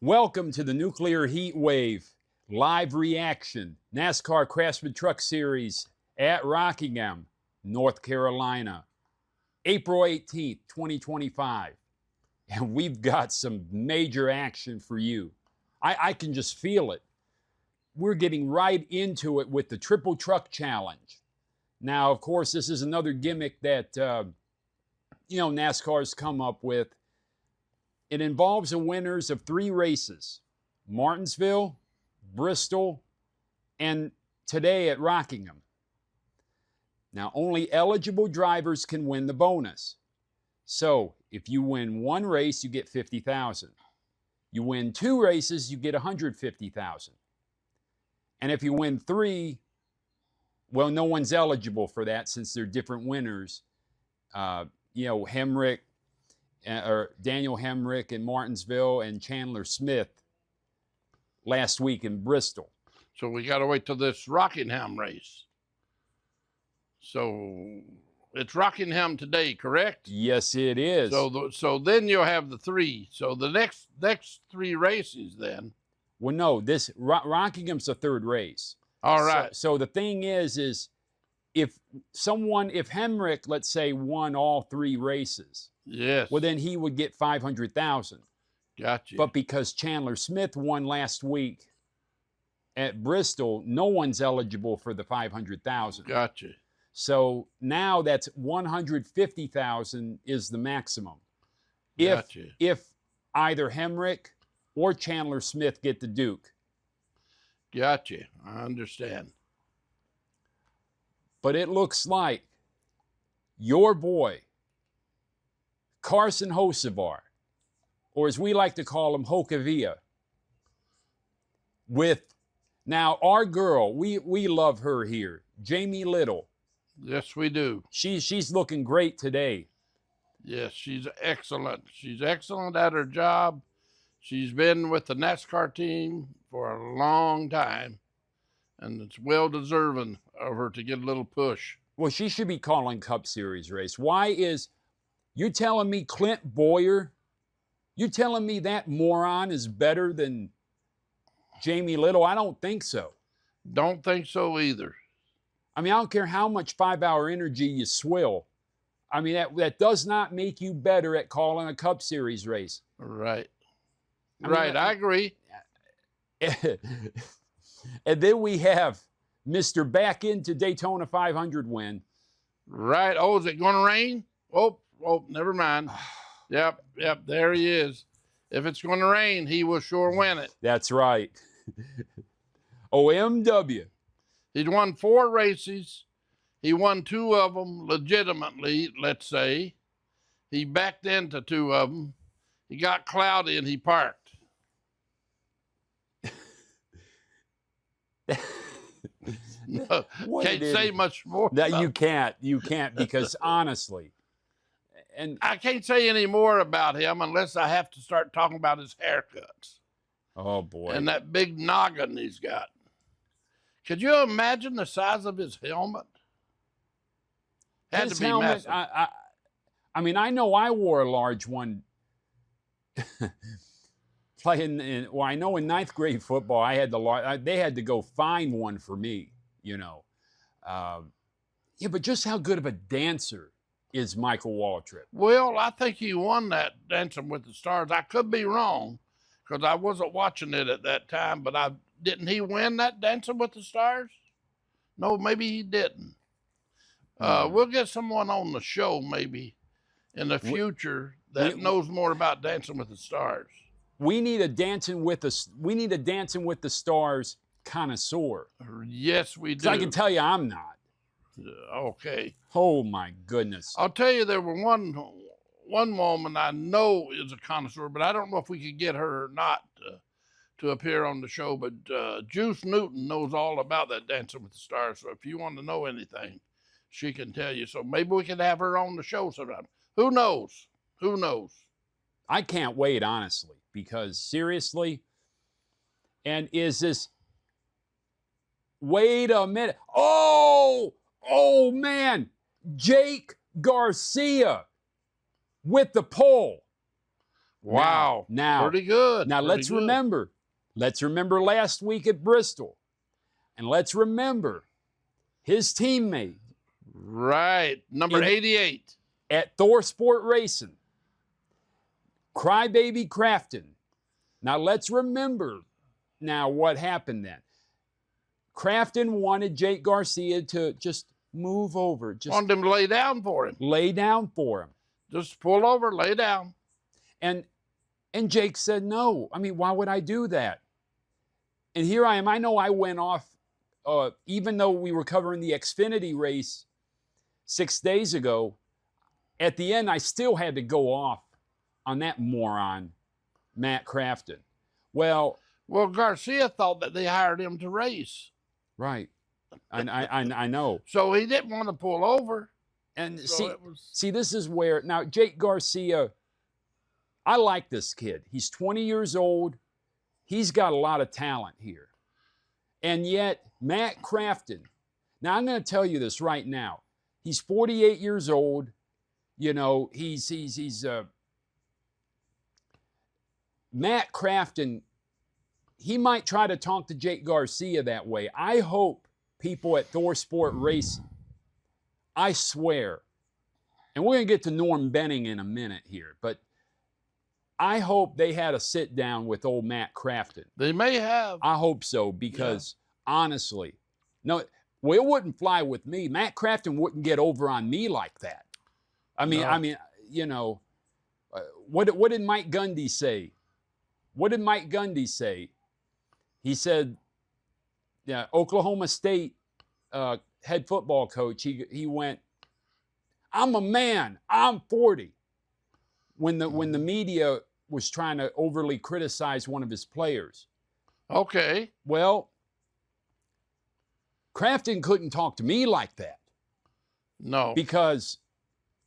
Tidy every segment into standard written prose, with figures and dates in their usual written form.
Welcome to the Nuclear Heatwave live reaction NASCAR Craftsman Truck Series at Rockingham, North Carolina, April 18th, 2025. And we've got some major action for you. I can just feel it. We're getting right into it with the Triple Truck Challenge. Now, of course, this is another gimmick that, NASCAR's come up with. It involves the winners of 3 races: Martinsville, Bristol, and today at Rockingham. Now, only eligible drivers can win the bonus. So, if you win 1 race, you get $50,000. You win 2 races, you get $150,000. And if you win 3, well, no one's eligible for that since they're different winners. Hemrick, or Daniel Hemrick in Martinsville and Chandler Smith last week in Bristol. So we got to wait till this Rockingham race. So it's Rockingham today, correct? Yes, it is. So then you'll have the 3. So the next 3 races then. Well, no, this Rockingham's the 3rd race. All right. So the thing is if Hemrick, let's say, won all 3 races, yes, well, then he would get $500,000. Gotcha. But because Chandler Smith won last week at Bristol, no one's eligible for the $500,000. Gotcha. So now that's $150,000 is the maximum. Gotcha. If either Hemrick or Chandler Smith get the Duke. Gotcha. I understand. But it looks like your boy, Carson Hocevar, or as we like to call him, Hokavia, now our girl, we love her here, Jamie Little. Yes, we do. She's looking great today. Yes, she's excellent. She's excellent at her job. She's been with the NASCAR team for a long time, and it's well deserving of her to get a little push. Well, she should be calling Cup Series race. You telling me Clint Bowyer? You telling me that moron is better than Jamie Little? I don't think so. Don't think so either. I mean, I don't care how much 5-hour energy you swill. I mean, that does not make you better at calling a Cup Series race. Right. I agree. And then we have Mr. Back into Daytona 500 win. Right. Oh, is it going to rain? Oh, never mind. Yep, there he is. If it's going to rain, he will sure win it. That's right. OMW. He's won 4 races. He won 2 of them legitimately, let's say. He backed into 2 of them. He got cloudy and he parked. No, can't say much more. No, you can't because honestly, and I can't say any more about him unless I have to start talking about his haircuts. Oh boy. And that big noggin he's got. Could you imagine the size of his helmet? Had to be massive. I mean, I know I wore a large one playing in, well, I know in 9th grade football, I had they had to go find one for me, but just how good of a dancer is Michael Waltrip? Well, I think he won that Dancing with the Stars. I could be wrong because I wasn't watching it at that time, but didn't he win that Dancing with the Stars? No, maybe he didn't. We'll get someone on the show maybe in the future that knows more about Dancing with the Stars. We need a Dancing with the Stars connoisseur. Yes, we do. I can tell you I'm not. Okay. Oh my goodness. I'll tell you, there were one woman I know is a connoisseur, but I don't know if we could get her or not to appear on the show. But Juice Newton knows all about that Dancing with the Stars. So if you want to know anything, she can tell you. So maybe we could have her on the show sometime. Who knows? Who knows? I can't wait, honestly, because seriously, and is this, wait a minute. Oh man, Jake Garcia with the pole. Wow. Now, pretty good. Now, pretty let's good. remember. Let's remember last week at Bristol. And let's remember his teammate. Right. Number 88. At Thor Sport Racing. Crybaby Crafton. Now, let's remember now what happened then. Crafton wanted Jake Garcia to just move over. Just wanted him to lay down for him. Lay down for him. Just pull over, lay down. And Jake said, no. I mean, why would I do that? And here I am. I know I went off, even though we were covering the Xfinity race 6 days ago, at the end, I still had to go off on that moron, Matt Crafton. Well, Garcia thought that they hired him to race. Right. I know. So he didn't want to pull over. And see, this is where, now, Jake Garcia, I like this kid. He's 20 years old. He's got a lot of talent here. And yet, Matt Crafton, now I'm going to tell you this right now. He's 48 years old. You know, Matt Crafton, he might try to talk to Jake Garcia that way. I hope people at Thor Sport Racing, I swear, and we're going to get to Norm Benning in a minute here, but I hope they had a sit down with old Matt Crafton. They may have. I hope so, because honestly, no, well, it wouldn't fly with me. Matt Crafton wouldn't get over on me like that. I mean, you know, what did Mike Gundy say? What did Mike Gundy say? He said, yeah, Oklahoma State head football coach, he went, I'm a man, I'm 40. When the media was trying to overly criticize one of his players. Okay. Well, Crafton couldn't talk to me like that. No. Because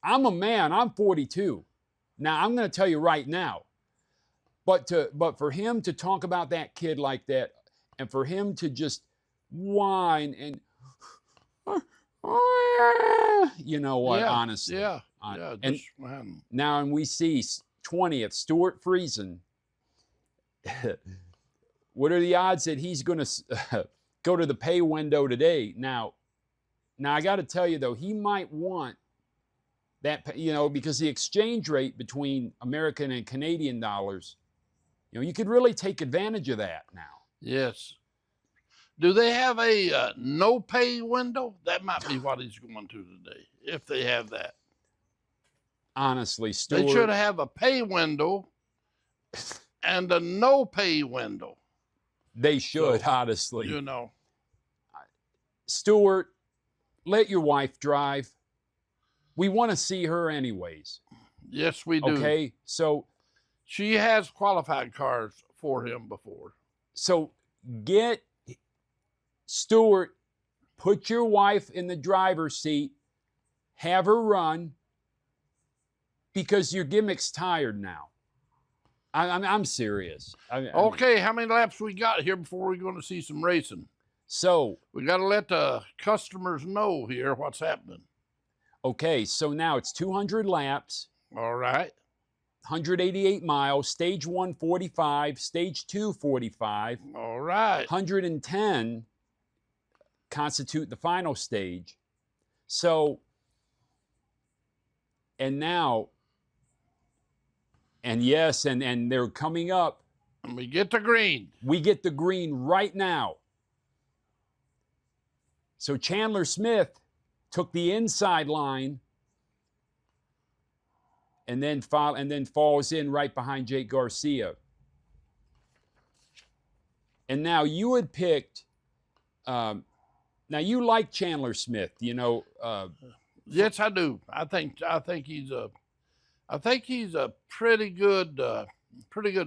I'm a man, I'm 42. Now, I'm going to tell you right now, but for him to talk about that kid like that, and for him to just whine and, you know what, honestly. Yeah. And now, and we see 20th, Stuart Friesen. What are the odds that he's going to go to the pay window today? Now I got to tell you, though, he might want that, you know, because the exchange rate between American and Canadian dollars, you know, you could really take advantage of that now. Yes. Do they have a no pay window? That might be what he's going to today, if they have that. Honestly, Stuart, they should have a pay window and a no pay window. They should, honestly. You know. Stuart, let your wife drive. We want to see her anyways. Yes, we do. Okay, so she has qualified cars for him before. So get Stuart, put your wife in the driver's seat, have her run, because your gimmick's tired now. I'm serious. Okay, how many laps we got here before we're going to see some racing? So we got to let the customers know here what's happening. Okay, so now it's 200 laps. All right. 188 miles, stage 1, 45, stage 2, 45. All right. 110 constitute the final stage. So, and now, and yes, and they're coming up. And we get the green. We get the green right now. So Chandler Smith took the inside line and then falls in right behind Jake Garcia. And now you had picked, now you like Chandler Smith, you know. Yes, I do. I think he's a pretty good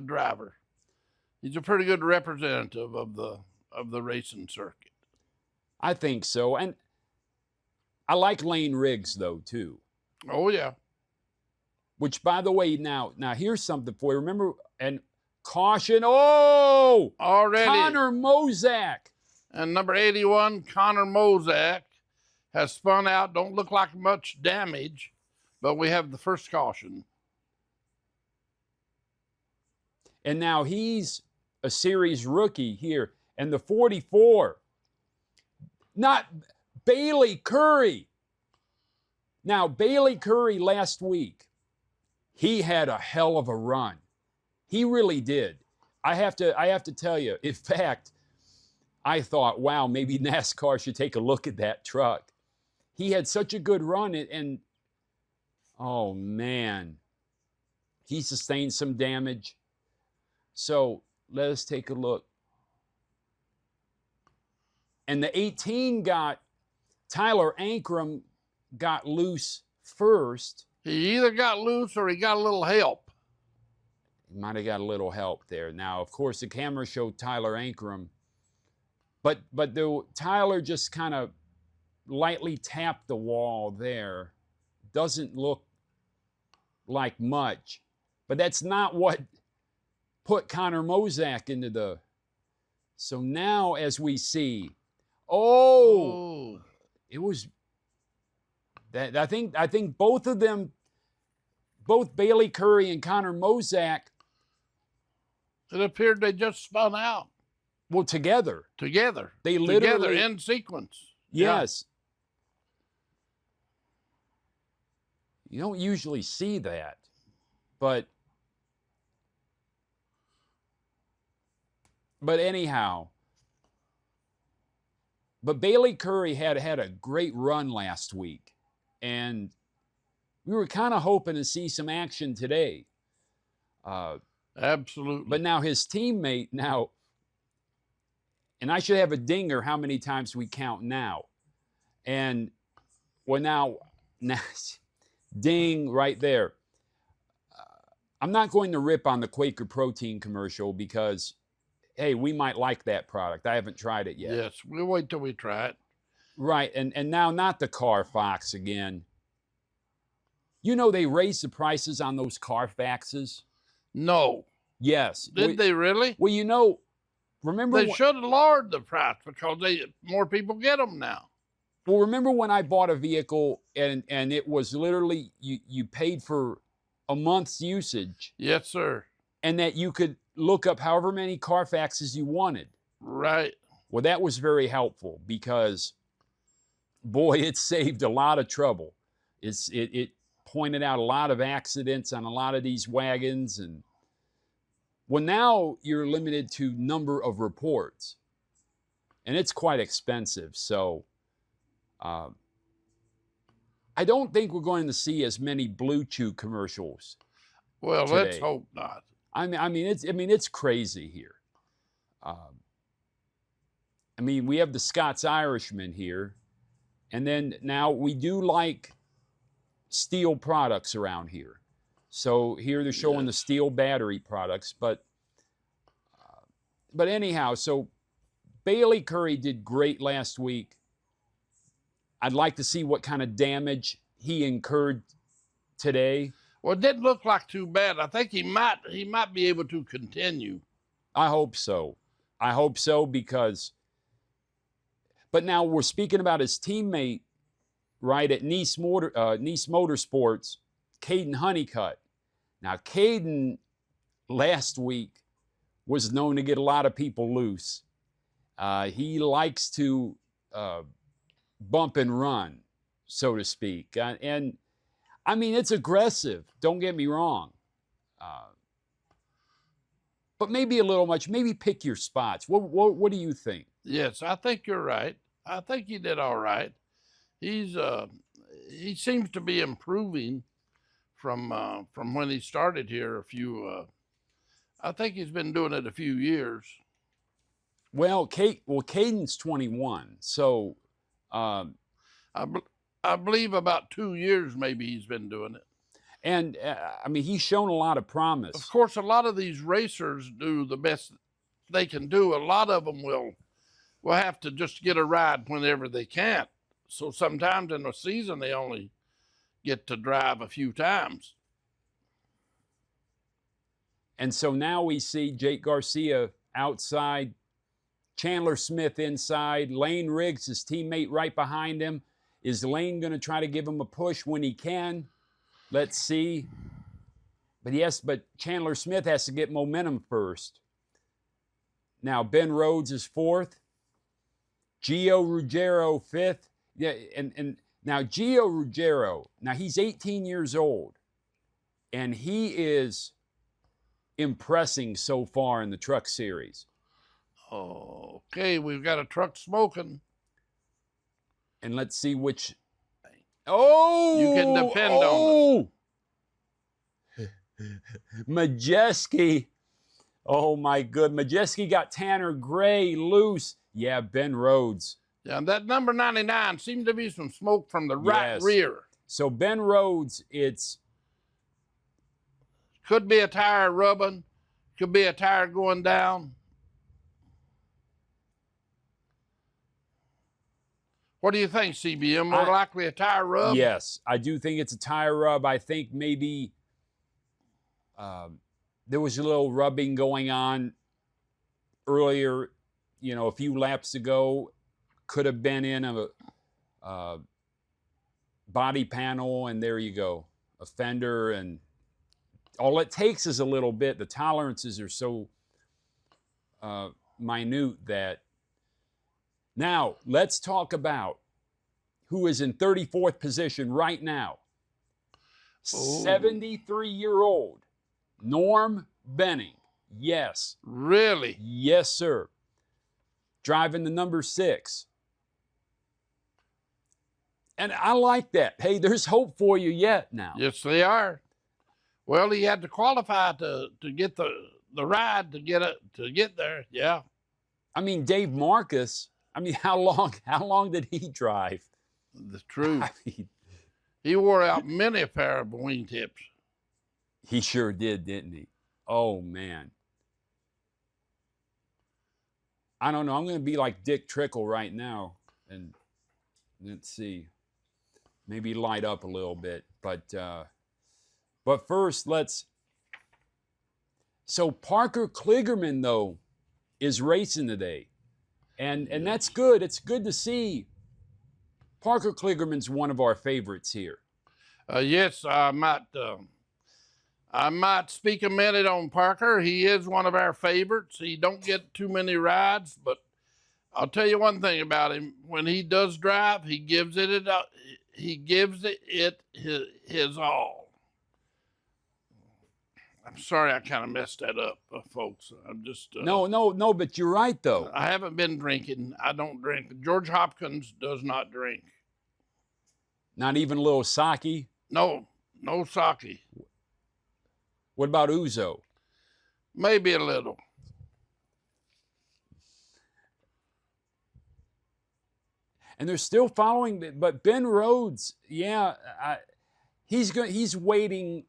driver. He's a pretty good representative of the racing circuit. I think so. And I like Lane Riggs, though, too. Oh, yeah. Which, by the way, now here's something for you. Remember, and caution, oh! Already. Connor Mosack. And number 81, Connor Mosack, has spun out. Don't look like much damage, but we have the first caution. And now he's a series rookie here. And the 44, not Bayley Currey. Now, Bayley Currey last week, he had a hell of a run. He really did. I have to tell you, in fact, I thought, wow, maybe NASCAR should take a look at that truck. He had such a good run, and oh, man, he sustained some damage. So let us take a look. And the 18 Tyler Ankrum got loose first. He either got loose or he got a little help. He might have got a little help there. Now, of course, the camera showed Tyler Ankrum, but Tyler just kind of lightly tapped the wall there. Doesn't look like much, but that's not what put Connor Mosack into the. So now, as we see, it was that I think both of them, both Bayley Currey and Connor Mosack, it appeared they just spun out. Well, together. They literally together in sequence. Yes. Yeah. You don't usually see that, but anyhow. But Bayley Currey had a great run last week, and we were kind of hoping to see some action today. Absolutely. But now his teammate and I should have a dinger how many times we count now. And well, now ding right there. I'm not going to rip on the Quaker protein commercial because, hey, we might like that product. I haven't tried it yet. Yes, we'll wait till we try it. Right, and now not the Carfax again. You know they raised the prices on those Carfaxes? No. Yes. Did they really? Well, you know, remember they should have lowered the price because more people get them now. Well, remember when I bought a vehicle and it was literally you paid for a month's usage? Yes, sir. And that you could look up however many Carfaxes you wanted. Right. Well, that was very helpful because, boy, it saved a lot of trouble. It pointed out a lot of accidents on a lot of these wagons. And well, now you're limited to number of reports. And it's quite expensive. So I don't think we're going to see as many Blue Chew commercials. Well, today. Let's hope not. I mean, it's crazy here. I mean, we have the Scots Irishman here, and then now we do like steel products around here. So here they're showing the steel battery products, but anyhow, so Bayley Currey did great last week. I'd like to see what kind of damage he incurred today. Well, it didn't look like too bad. I think he might be able to continue. I hope so. I hope so because. But now we're speaking about his teammate, right, at Nice Motorsports, Kaitlyn Honeycutt. Now, Kaitlyn last week was known to get a lot of people loose. He likes to bump and run, so to speak. And I mean, it's aggressive. Don't get me wrong. But maybe a little much. Maybe pick your spots. What do you think? Yes, I think you're right. I think he did all right. He seems to be improving from when he started here I think he's been doing it a few years. Well, Caden's 21, so I believe about 2 years maybe he's been doing it. And I mean, he's shown a lot of promise. Of course, a lot of these racers do the best they can do. A lot of them will have to just get a ride whenever they can. So sometimes in a season, they only get to drive a few times. And so now we see Jake Garcia outside, Chandler Smith inside, Lane Riggs, his teammate, right behind him. Is Lane going to try to give him a push when he can? Let's see. But Chandler Smith has to get momentum first. Now, Ben Rhodes is 4th. Gio Ruggiero 5th. Yeah, and now Gio Ruggiero, now he's 18 years old, and he is impressing so far in the Truck Series. Okay, we've got a truck smoking. And let's see which. Oh! You can depend on it. Majeski. Oh, my good. Majeski got Tanner Gray loose. Yeah, Ben Rhodes. Yeah, and that number 99 seemed to be some smoke from the right rear. So Ben Rhodes, it's... Could be a tire rubbing. Could be a tire going down. What do you think, CBM? More likely a tire rub? Yes, I do think it's a tire rub. I think maybe there was a little rubbing going on earlier, you know, a few laps ago. Could have been in a body panel, and there you go, a fender, and all it takes is a little bit. The tolerances are so minute that. Now, let's talk about who is in 34th position right now. 73-year-old Norm Benning. Yes. Really? Yes, sir. Driving the number 6. And I like that. Hey, there's hope for you yet now. Yes, they are. Well, he had to qualify to get the ride to get there. Yeah. I mean, Dave Marcus. I mean, how long did he drive? The truth. I mean, he wore out many a pair of wingtips. He sure did, didn't he? Oh, man. I don't know. I'm going to be like Dick Trickle right now. And let's see. Maybe light up a little bit. But first, So Parker Kligerman, though, is racing today. And that's good. It's good to see. Parker Kligerman's one of our favorites here. Yes, I might speak a minute on Parker. He is one of our favorites. He don't get too many rides, but I'll tell you one thing about him. When he does drive, he gives it his all. I'm sorry I kind of messed that up, folks. I'm just... No, but you're right, though. I haven't been drinking. I don't drink. George Hopkins does not drink. Not even a little sake? No sake. What about Ouzo? Maybe a little. And they're still following, but Ben Rhodes, yeah, he's waiting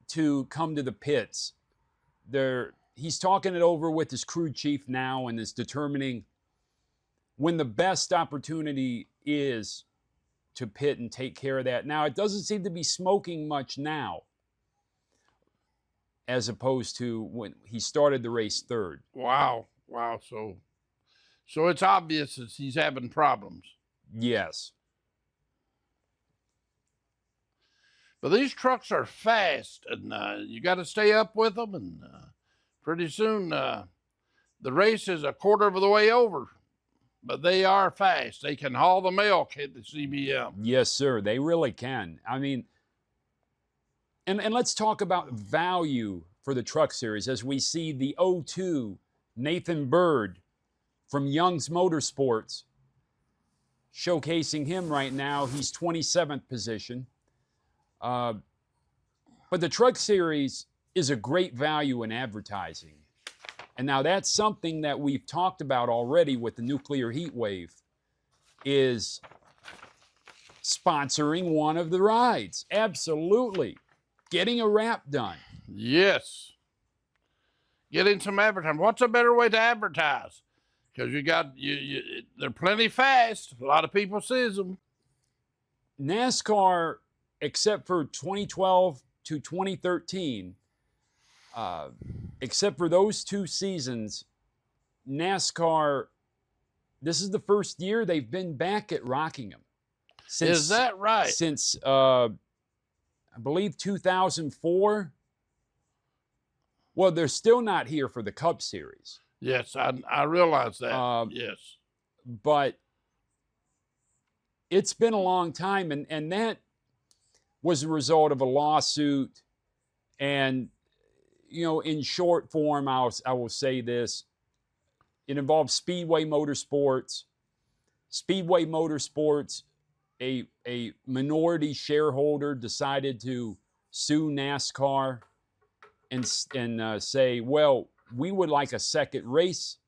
to come to the pits. He's talking it over with his crew chief now and is determining when the best opportunity is to pit and take care of that. Now, it doesn't seem to be smoking much now as opposed to when he started the race 3rd. Wow. So it's obvious that he's having problems. Yes. But these trucks are fast, and you got to stay up with them, and pretty soon the race is a quarter of the way over. But they are fast. They can haul the milk at the CBM. Yes, sir. They really can. I mean, and let's talk about value for the Truck Series as we see the 02 Nathan Bird from Young's Motorsports showcasing him right now. He's 27th position. But the Truck Series is a great value in advertising. And now that's something that we've talked about already with the Nuclear Heatwave, is sponsoring one of the rides. Absolutely. Getting a wrap done. Yes. Getting some advertising. What's a better way to advertise? Because they're plenty fast. A lot of people sees them. NASCAR, except for 2012 to 2013, except for those 2 seasons, NASCAR, this is the first year they've been back at Rockingham. Is that right? Since, I believe, 2004. Well, they're still not here for the Cup Series. Yes, I realize that. Yes. But it's been a long time, and that was a result of a lawsuit. And, you know, in short form, I will say this. It involves Speedway Motorsports. Speedway Motorsports, a minority shareholder, decided to sue NASCAR and say, well, we would like a second race.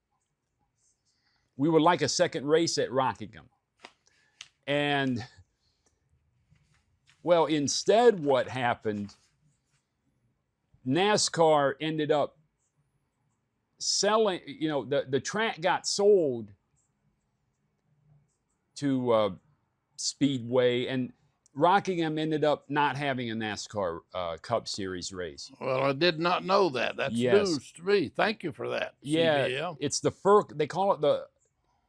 We would like a second race at Rockingham. And, well, instead what happened, NASCAR ended up selling, you know, the track got sold to Speedway, and Rockingham ended up not having a NASCAR Cup Series race. Well, I did not know that. That's news to me. Thank you for that. Yeah, CBL. It's the Ferko. They call it the.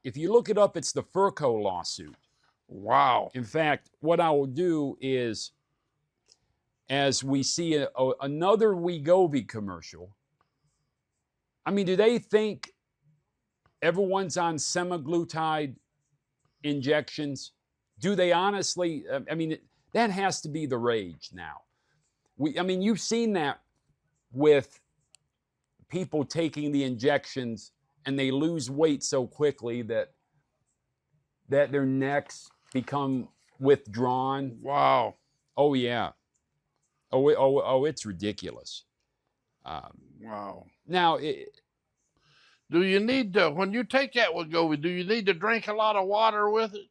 If you look it up, it's the Ferko lawsuit. Wow. In fact, what I will do is, as we see another Wegovy commercial. I mean, do they think everyone's on semaglutide injections? Do they honestly? I mean, that has to be the rage now. I mean, you've seen that with people taking the injections and they lose weight so quickly that their necks become withdrawn. Wow. Oh yeah. Oh, it's ridiculous. Wow. Now, do you need to, when you take that Wegovy, do you need to drink a lot of water with it?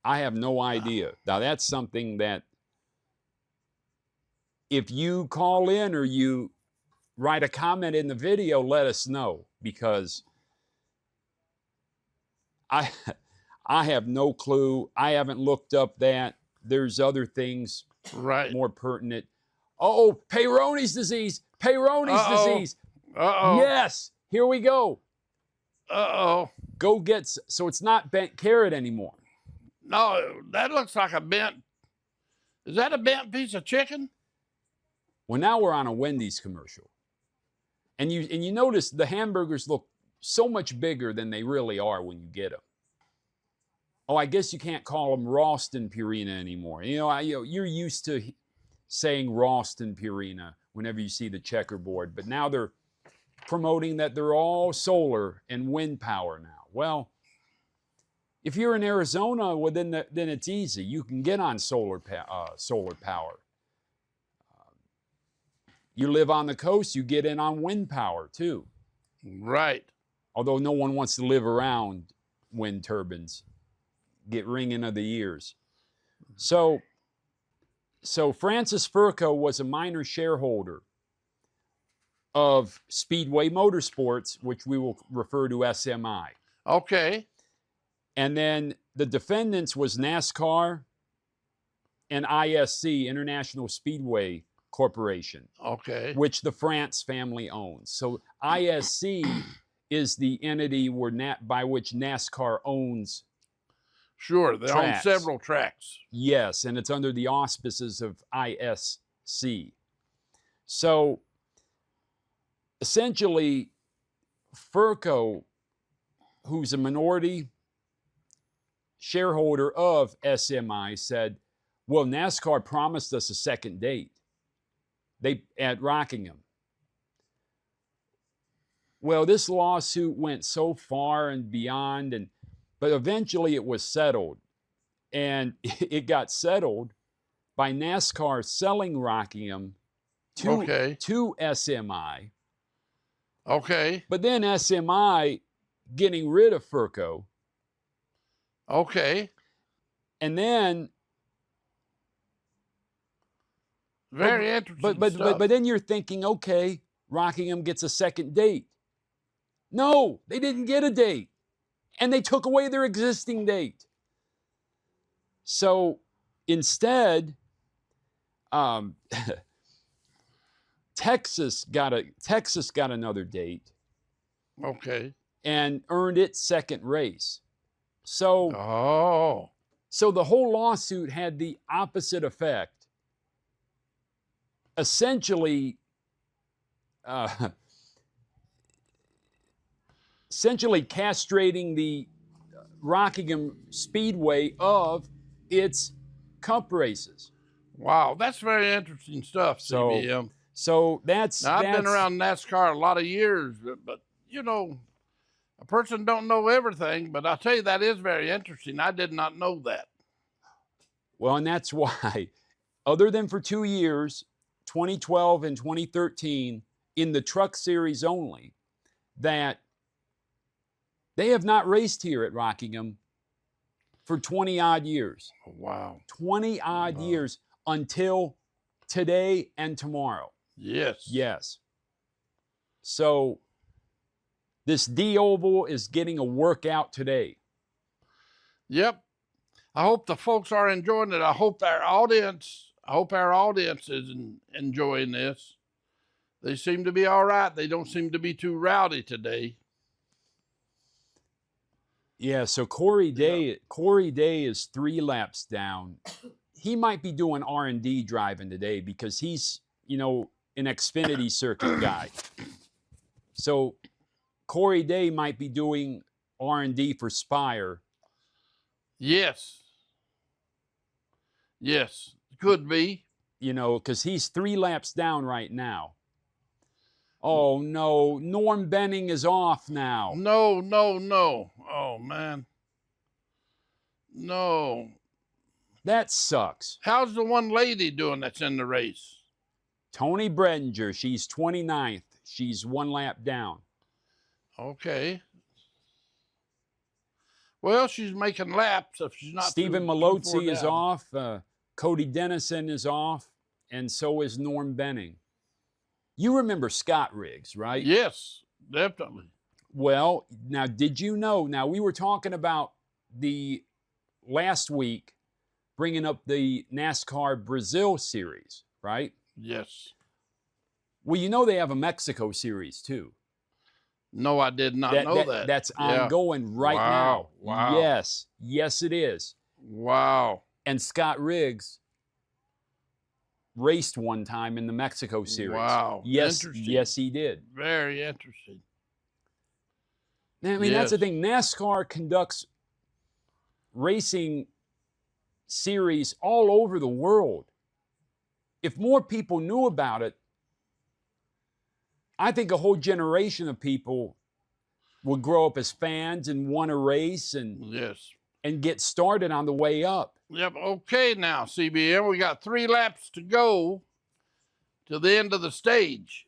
I have no idea. Now, that's something that if you call in or you write a comment in the video, let us know, because I have no clue. I haven't looked up that. There's other things more pertinent. Oh, Peyronie's disease. Peyronie's disease. Uh-oh. Yes. Here we go. Uh-oh. Go get, so it's not bent carrot anymore. No, that looks like a bent. Is that a bent piece of chicken? Well, now we're on a Wendy's commercial. And you notice the hamburgers look so much bigger than they really are when you get them. Oh, I guess you can't call them Ralston Purina anymore. You know, you're used to saying Ralston Purina whenever you see the checkerboard, but now they're promoting that they're all solar and wind power now. Well, if you're in Arizona, well, then it's easy. You can get on solar power. You live on the coast, you get in on wind power too. Right. Although no one wants to live around wind turbines. Get ringing of the ears. So Francis Ferko was a minor shareholder of Speedway Motorsports, which we will refer to SMI. Okay. And then the defendants was NASCAR and ISC, International Speedway Corporation. Okay. Which the France family owns. So ISC is the entity by which NASCAR owns. Sure, they own several tracks. Yes, and it's under the auspices of ISC. So essentially, Ferko, who's a minority shareholder of SMI, said, well, NASCAR promised us a second date at Rockingham. Well, this lawsuit went so far and beyond, but eventually it was settled. And it got settled by NASCAR selling Rockingham to SMI. Okay. But then SMI getting rid of Ferko. Okay. And then very interesting stuff. But then you're thinking, okay, Rockingham gets a second date. No, they didn't get a date. And they took away their existing date. So instead, Texas got another date. Okay. And earned its second race. So the whole lawsuit had the opposite effect essentially castrating the Rockingham Speedway of its Cup races. Wow, that's very interesting stuff, CBM. So that's... Now, I've been around NASCAR a lot of years, but you know, a person don't know everything, but I'll tell you, that is very interesting. I did not know that. Well, and that's why, other than for 2 years, 2012 and 2013, in the Truck Series only, that they have not raced here at Rockingham for 20-odd years. Wow. 20-odd years until today and tomorrow. Yes. Yes. So this D Oval is getting a workout today. Yep. I hope the folks are enjoying it. I hope our audience is enjoying this. They seem to be all right. They don't seem to be too rowdy today. Yeah, so Corey Day is 3 laps down. He might be doing R&D driving today because he's, you know, an Xfinity circuit guy. So Corey Day might be doing R&D for Spire. Yes. Yes, could be. You know, because he's 3 laps down right now. Oh, no. Norm Benning is off now. No. Oh, man. No. That sucks. How's the one lady doing that's in the race? Tony Bredinger, she's 29th. She's 1 lap down. Okay. Well, she's making laps if she's not. Stephen Malozzi is off. Cody Dennison is off. And so is Norm Benning. You remember Scott Riggs, right? Yes, definitely. Well, now, did you know? Now, we were talking about the last week bringing up the NASCAR Brazil series, right? Yes. Well, you know they have a Mexico series, too. No, I did not know that. That's ongoing right now. Wow. Yes. Yes, it is. Wow. And Scott Riggs raced one time in the Mexico series. Wow. Yes, yes, he did. Very interesting. I mean, that's the thing. NASCAR conducts racing series all over the world. If more people knew about it, I think a whole generation of people would grow up as fans and want to race and get started on the way up. Yep. Okay, now, CBM, we got 3 laps to go to the end of the stage.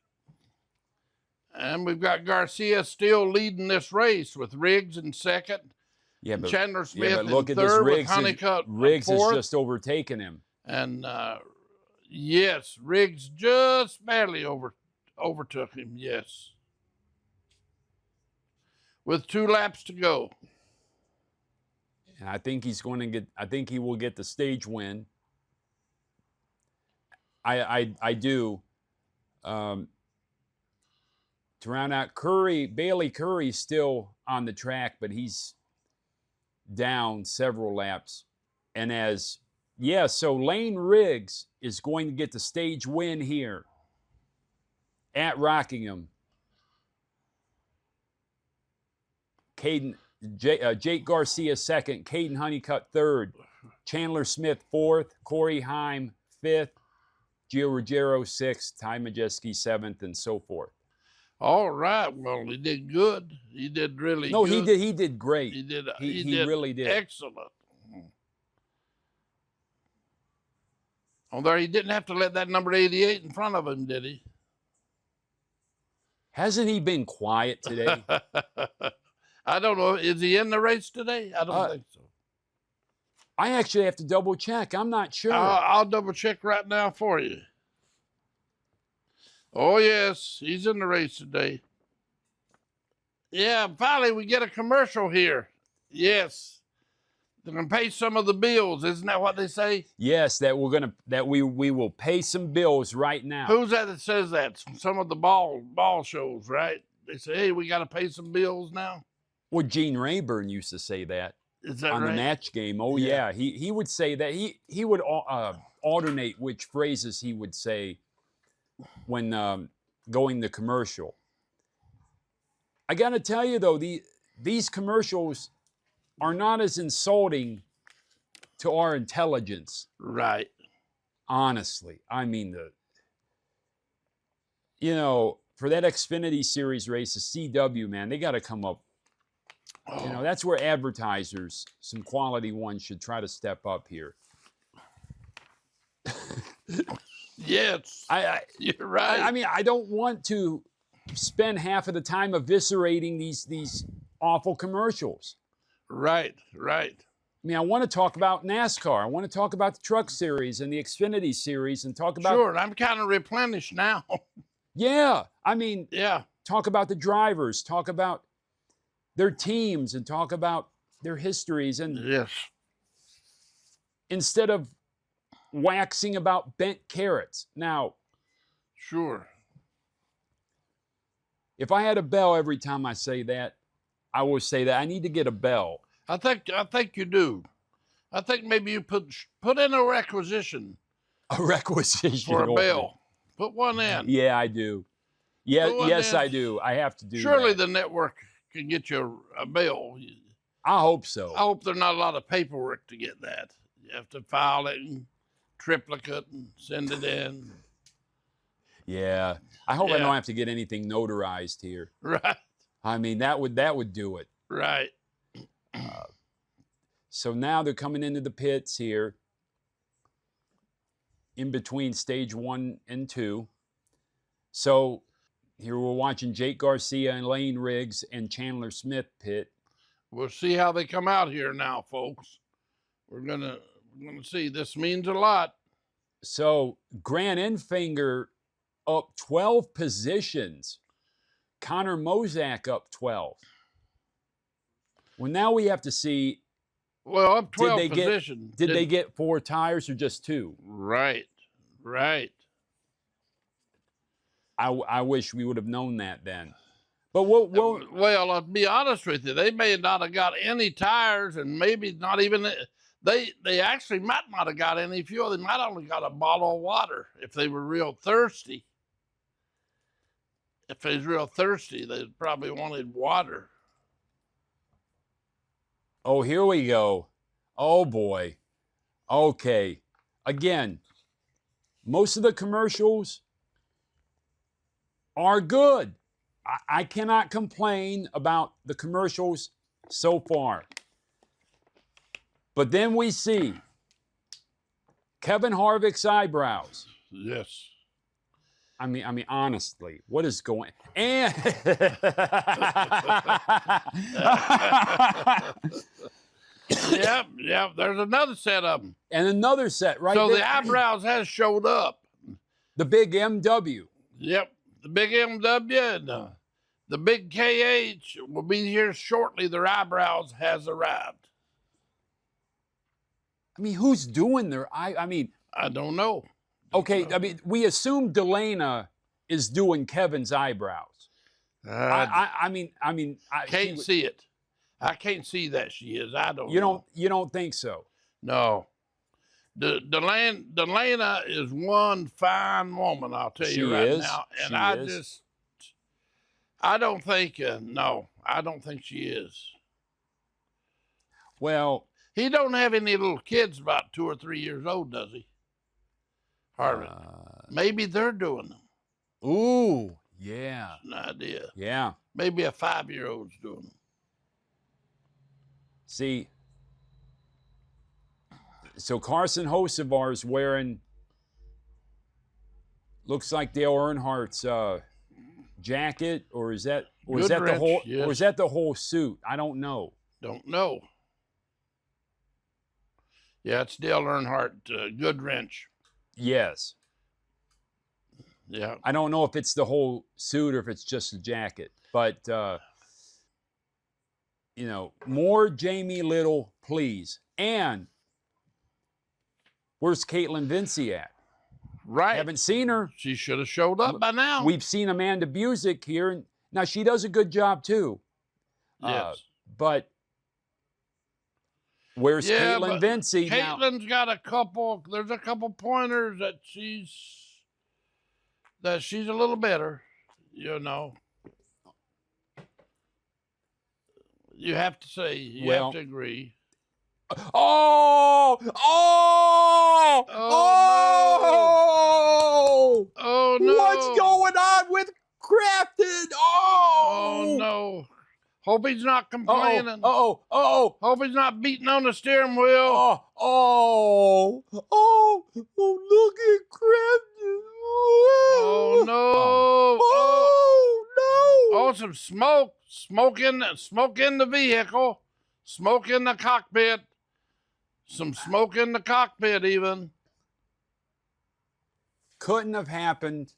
And we've got Garcia still leading this race with Riggs in second. Yeah, but Chandler Smith in look at third this. with Honeycutt Riggs has fourth. just overtaken him. And yes, Riggs just barely overtook him. Yes. With 2 laps to go. And I think he's going to get. I think he will get the stage win. I do. To round out Bayley Currey's still on the track, but he's down several laps. And so Lane Riggs is going to get the stage win here at Rockingham. Jake Garcia second, Caden Honeycutt third, Chandler Smith fourth, Corey Heim fifth, Gio Ruggiero sixth, Ty Majeski seventh, and so forth. All right. Well, he did good. He did really good. No, he did great. He did. He really did. Excellent. Although he didn't have to let that number 88 in front of him, did he? Hasn't he been quiet today? I don't know. Is he in the race today? I don't think so. I actually have to double check. I'm not sure. I'll double check right now for you. Oh, yes. He's in the race today. Yeah, finally we get a commercial here. Yes. They're going to pay some of the bills. Isn't that what they say? Yes, that we will pay some bills right now. Who's that says that? Some of the ball shows, right? They say, hey, we got to pay some bills now. Well, Gene Rayburn used to say that. Is that on right? the match game? Oh yeah, he would say that. He would alternate which phrases he would say when going to commercial. I got to tell you, though, these commercials are not as insulting to our intelligence. Right. Honestly. I mean, for that Xfinity Series race, the CW, man, they got to come up. That's where advertisers, some quality ones, should try to step up here. Yes, you're right. I mean, I don't want to spend half of the time eviscerating these awful commercials. Right. I mean, I want to talk about NASCAR. I want to talk about the Truck Series and the Xfinity Series and talk about... Sure, I'm kind of replenished now. Yeah, I mean, yeah. Talk about the drivers, talk about their teams, and talk about their histories. And yes, instead of waxing about bent carrots. Now, sure. If I had a bell every time I say that, I would say that I need to get a bell. I think you do. I think maybe you put in a requisition. A requisition for a bell. Put one in. Yeah, I do. Yeah, yes, I do. I have to do Surely that. the network can get you a bell. I hope so. I hope there's not a lot of paperwork to get that. You have to file it and triplicate and send it in. Yeah. I hope I don't have to get anything notarized here. Right. I mean, that would do it. Right. So now they're coming into the pits here in between stage 1 and 2. So here we're watching Jake Garcia and Lane Riggs and Chandler Smith pit. We'll see how they come out here now, folks. We're gonna see. This means a lot. So Grant Enfinger up 12 positions. Connor Mosack up 12. Well, now we have to see. Well, up 12 positions. Did they get 4 tires or just 2? Right. I wish we would have known that then. But well, I'll be honest with you. They may not have got any tires, and maybe not even. They actually might not have got any fuel. They might only got a bottle of water if they were real thirsty. If they was real thirsty, they probably wanted water. Oh, here we go. Oh, boy. Okay. Again, most of the commercials are good. I cannot complain about the commercials so far. But then we see Kevin Harvick's eyebrows. Yes. I mean, honestly, what is going? And Yep. There's another set of them. And another set right there. So the eyebrows has showed up. The big MW. Yep. The big MW and the big KH will be here shortly. Their eyebrows has arrived. I mean, who's doing their I mean, I don't know. Okay, I mean, we assume Delana is doing Kevin's eyebrows. I mean, can't see it. I can't see that she is. I don't. You don't think so? No. Delana is one fine woman. I'll tell you right now, and I don't think. No, I don't think she is. Well, he don't have any little kids about 2 or 3 years old, does he? Harvick. Maybe they're doing them. Ooh, yeah. That's an idea. Yeah. Maybe a 5-year-old's doing them. See, so Carson Hocevar's wearing, looks like Dale Earnhardt's jacket, or is that the whole suit? I don't know. Don't know. Yeah, it's Dale Earnhardt, good wrench. Yes. Yeah. I don't know if it's the whole suit or if it's just the jacket, but more Jamie Little, please. And where's Kaitlyn Vincie at? Right. Haven't seen her. She should have showed up by now. We've seen Amanda Busick here, and now she does a good job too. Yes. But where's Kaitlyn Vincie now? Kaitlyn's got a couple. There's a couple pointers that that she's a little better, you know. You have to say, you have to agree. Oh! Oh! Oh! Oh! Oh, no. What's going on with Crafton? Oh! Oh, no. Hope he's not complaining. Oh! Hope he's not beating on the steering wheel. Oh! Look at Crafton. Oh, no. Oh, no. Oh, some smoke. Smoke in the vehicle. Smoke in the cockpit. Some smoke in the cockpit even. Couldn't have happened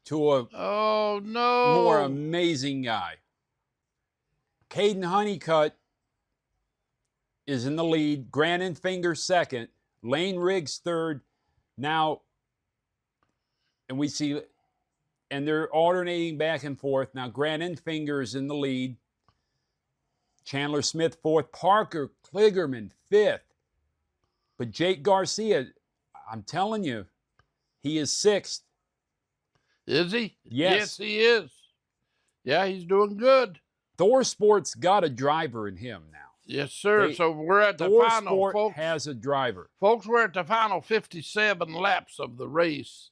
to a more amazing guy. Caden Honeycutt is in the lead. Grant Enfinger second. Lane Riggs third. Now, and we see, and they're alternating back and forth. Now, Grant Enfinger is in the lead. Chandler Smith fourth. Parker Kligerman fifth. But Jake Garcia, I'm telling you, he is sixth. Is he? Yes. Yes, he is. Yeah, he's doing good. Thor Sport's got a driver in him now. Yes, sir. So we're at the Thor final, Sport folks. has a driver. Folks, we're at the final 57 laps of the race,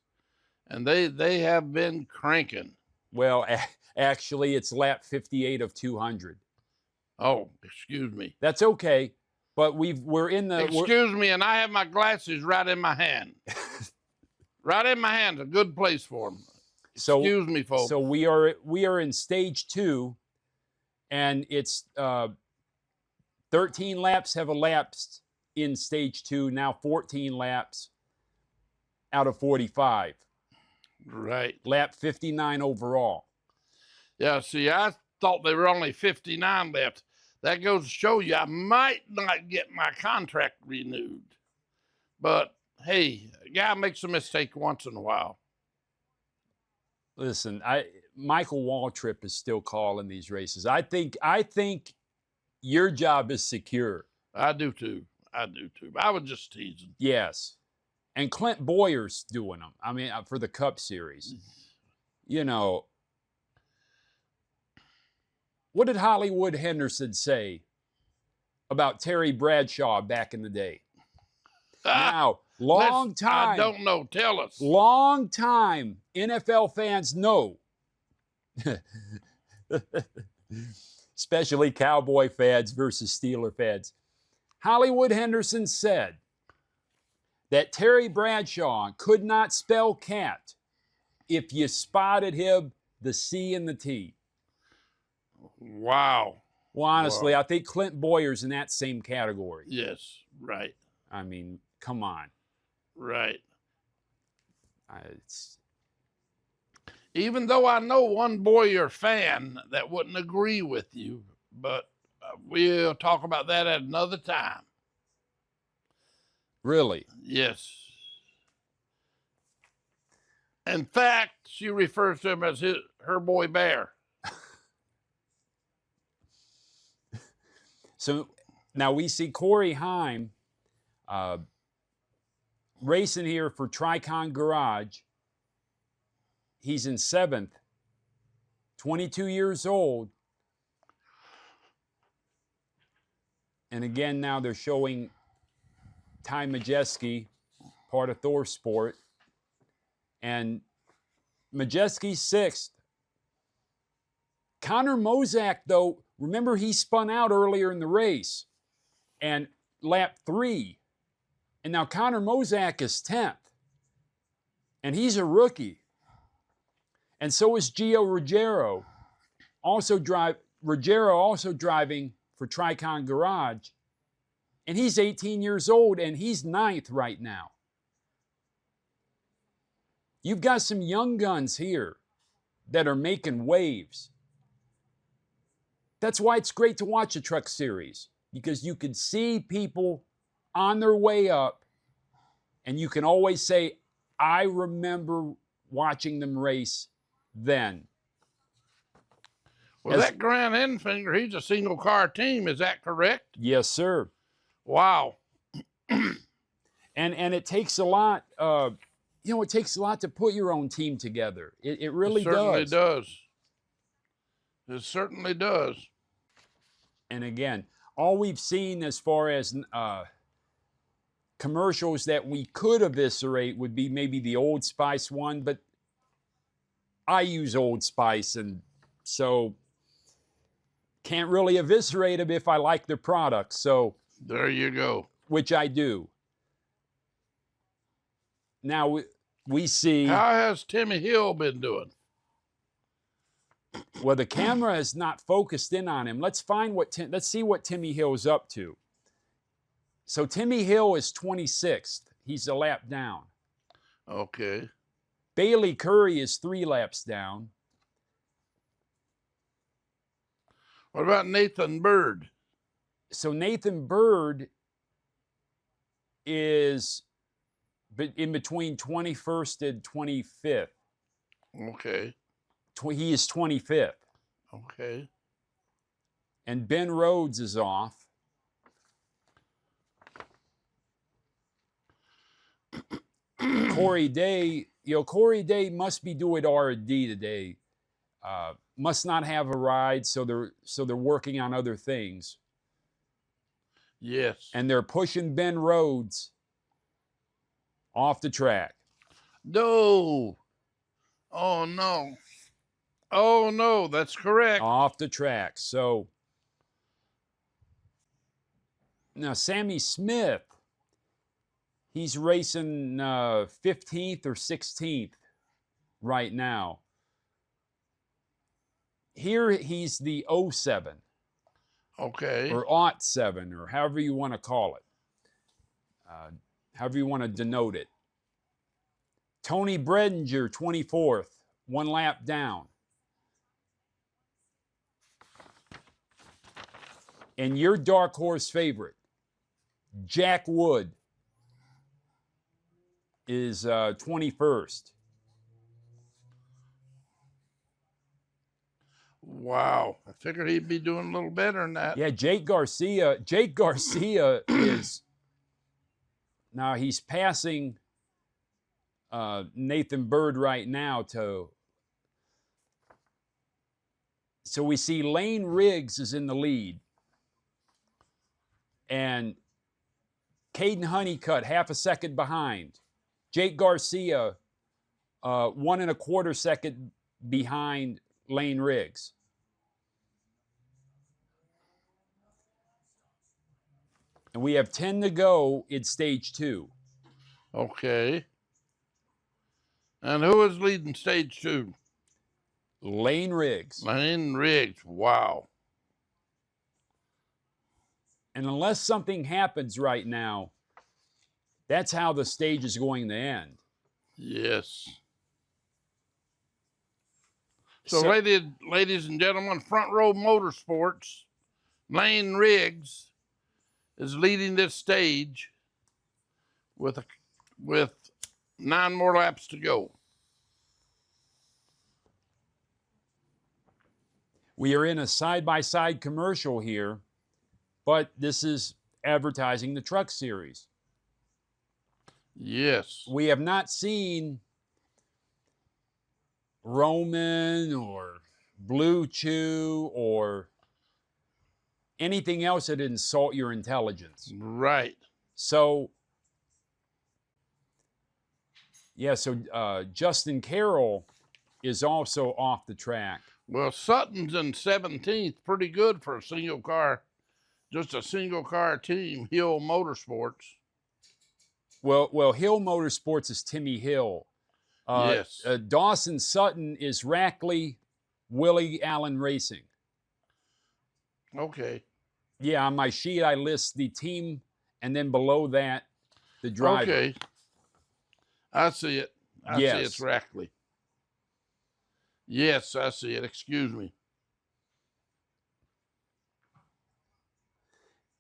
and they have been cranking. Well, actually, it's lap 58 of 200. Oh, excuse me. That's okay, but we're in the... Excuse me, and I have my glasses right in my hand. Right in my hand, a good place for them. So, excuse me, folks. So we are in stage 2, and it's 13 laps have elapsed in stage 2. Now 14 laps out of 45. Right. Lap 59 overall. Yeah, see, I thought there were only 59 left. That goes to show you I might not get my contract renewed. But, hey, a guy makes a mistake once in a while. Listen, Michael Waltrip is still calling these races. I think your job is secure. I do too. But I was just teasing. Yes. And Clint Bowyer's doing them. I mean, for the Cup Series. You know, what did Hollywood Henderson say about Terry Bradshaw back in the day? Now, long time. I don't know. Tell us. Long time NFL fans know, especially Cowboy fans versus Steeler fans. Hollywood Henderson said that Terry Bradshaw could not spell cat if you spotted him the C and the T. Wow. Well, honestly, I think Clint Bowyer's in that same category. Yes, right. I mean, come on. Right. It's... Even though I know one Bowyer fan that wouldn't agree with you, but we'll talk about that at another time. Really? Yes. In fact, she refers to him as her boy Bear. So now we see Corey Heim racing here for Tricon Garage. He's in 7th, 22 years old. And again, now they're showing Ty Majeski, part of Thor Sport. And Majeski's 6th. Connor Mosack, though, remember he spun out earlier in the race and lap 3. And now Connor Mosack is 10th. And he's a rookie. And so is Gio Ruggiero, also driving for Tricon Garage. And he's 18 years old, and he's 9th right now. You've got some young guns here that are making waves. That's why it's great to watch a truck series, because you can see people on their way up, and you can always say, I remember watching them race then. Well, that Grant Enfinger, he's a single car team. Is that correct? Yes, sir. Wow. And it takes a lot. you know, it takes a lot to put your own team together. It really does. It certainly does. It certainly does. And again, all we've seen as far as commercials that we could eviscerate would be maybe the Old Spice one, but I use Old Spice, and so can't really eviscerate them if I like their product. So there you go. Which I do. Now we see. How has Timmy Hill been doing? Well, the camera is not focused in on him. Let's see what Timmy Hill is up to. So Timmy Hill is 26th. He's a lap down. Okay. Bayley Currey is 3 laps down. What about Nathan Bird? So Nathan Bird is in between 21st and 25th. Okay. He is 25th. Okay. And Ben Rhodes is off. Corey Day, Corey Day must be doing R&D today. Must not have a ride, so they're working on other things. Yes. And they're pushing Ben Rhodes off the track. No. Oh, no. Oh, no, that's correct. Off the track. So now Sammy Smith, he's racing 15th or 16th right now. Here he's the 07. Okay. Or 07, or however you want to call it. However you want to denote it. Tony Bredinger, 24th, 1 lap down. And your dark horse favorite, Jack Wood, is 21st. Wow. I figured he'd be doing a little better than that. Yeah, Jake Garcia is, now he's passing Nathan Bird right now so we see Lane Riggs is in the lead. And Caden Honeycutt, half a second behind. Jake Garcia, 1 1/4 second behind Lane Riggs. And we have 10 to go in stage 2. Okay. And who is leading stage 2? Lane Riggs. Lane Riggs. Wow. And unless something happens right now, that's how the stage is going to end. Yes. So ladies and gentlemen, Front Row Motorsports, Lane Riggs is leading this stage with 9 more laps to go. We are in a side-by-side commercial here, but this is advertising the Truck Series. Yes. We have not seen Roman or Blue Chew or anything else that insult your intelligence. Right. So, yeah, Justin Carroll is also off the track. Well, Sutton's in 17th, pretty good for a single car, just a single car team, Hill Motorsports. Well, Hill Motorsports is Timmy Hill. Yes. Dawson Sutton is Rackley Willie Allen Racing. Okay. Yeah, on my sheet I list the team, and then below that, the driver. Okay. I see it. I see it's Rackley. Yes, I see it. Excuse me.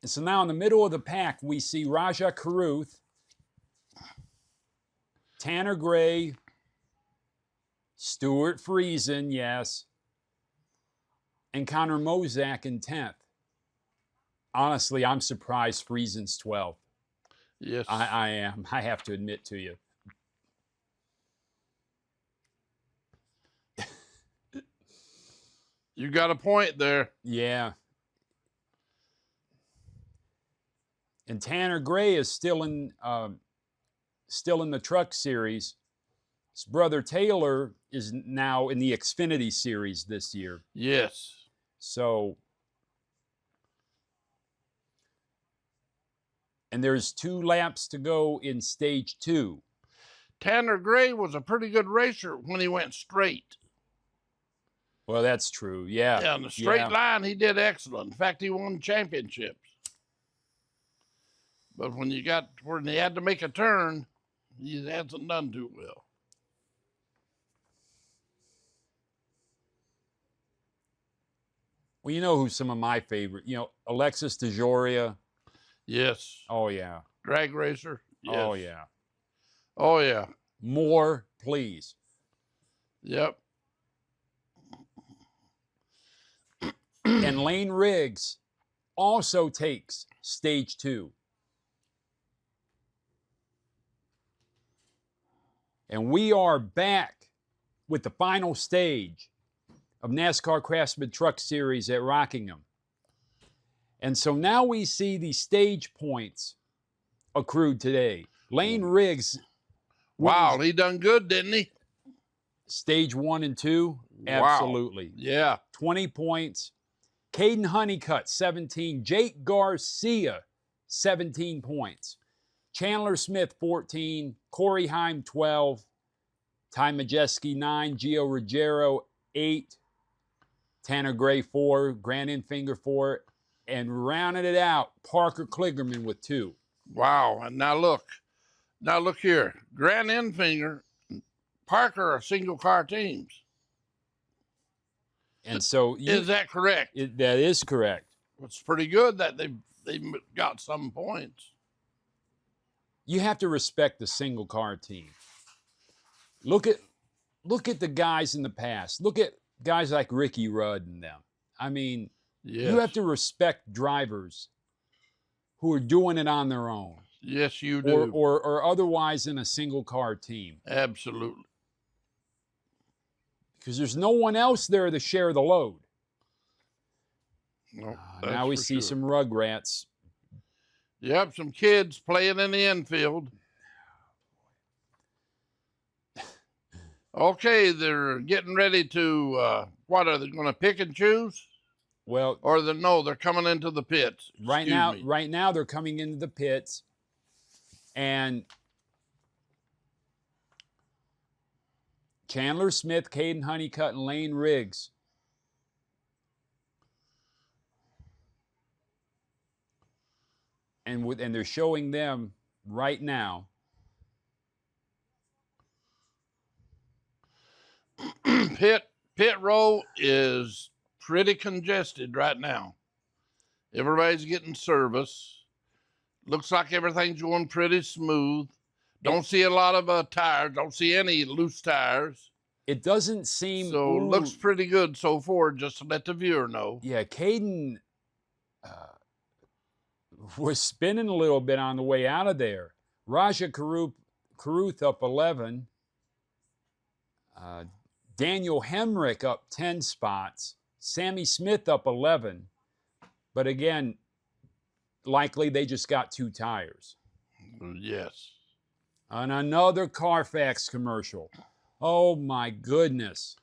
And so now in the middle of the pack, we see Raja Caruth, Tanner Gray, Stuart Friesen, yes, and Connor Mosack in 10th. Honestly, I'm surprised Friesen's 12th. Yes. I am. I have to admit to you. You got a point there. Yeah. And Tanner Gray is still in the Truck Series. His brother Taylor is now in the Xfinity Series this year. Yes. So, and there's 2 laps to go in stage 2. Tanner Gray was a pretty good racer when he went straight. Well, that's true. Yeah. Yeah, on the straight line, he did excellent. In fact, he won championships. But when he had to make a turn, he hasn't done too well. Well, you know who some of my favorite, Alexis Dejoria. Yes. Oh, yeah. Drag racer. Yes. Oh, yeah. Oh, yeah. More, please. Yep. And Lane Riggs also takes stage 2. And we are back with the final stage of NASCAR Craftsman Truck Series at Rockingham. And so now we see the stage points accrued today. Lane Riggs. Wow, he done good, didn't he? Stage 1 and 2, absolutely. Wow. Yeah. 20 points. Caden Honeycutt, 17. Jake Garcia, 17 points. Chandler Smith, 14. Corey Heim, 12. Ty Majeski, 9. Gio Ruggiero, 8. Tanner Gray, 4. Grant Enfinger, 4. And rounded it out, Parker Kligerman with 2. Wow. And now look here. Grant Enfinger, Parker are single car teams. And so is that correct? That is correct. It's pretty good that they got some points. You have to respect the single car team. Look at the guys in the past. Look at guys like Ricky Rudd and them. I mean, yes. You have to respect drivers who are doing it on their own. Yes, you do. Or otherwise in a single car team. Absolutely. Because there's no one else there to share the load. No, now we see some rugrats. Yep, some kids playing in the infield. Okay, they're getting ready to, what are they going to pick and choose? Well, or they're coming into the pits. Right now they're coming into the pits, and Chandler Smith, Caden Honeycutt, and Lane Riggs. And they're showing them right now. Pit row is pretty congested right now. Everybody's getting service. Looks like everything's going pretty smooth. Don't see a lot of tires. Don't see any loose tires. It doesn't seem... So looks pretty good so far, just to let the viewer know. Yeah, Caden was spinning a little bit on the way out of there. Raja Caruth up 11. Daniel Hemrick up 10 spots. Sammy Smith up 11. But again, likely they just got 2 tires. Yes. And another Carfax commercial. Oh, my goodness.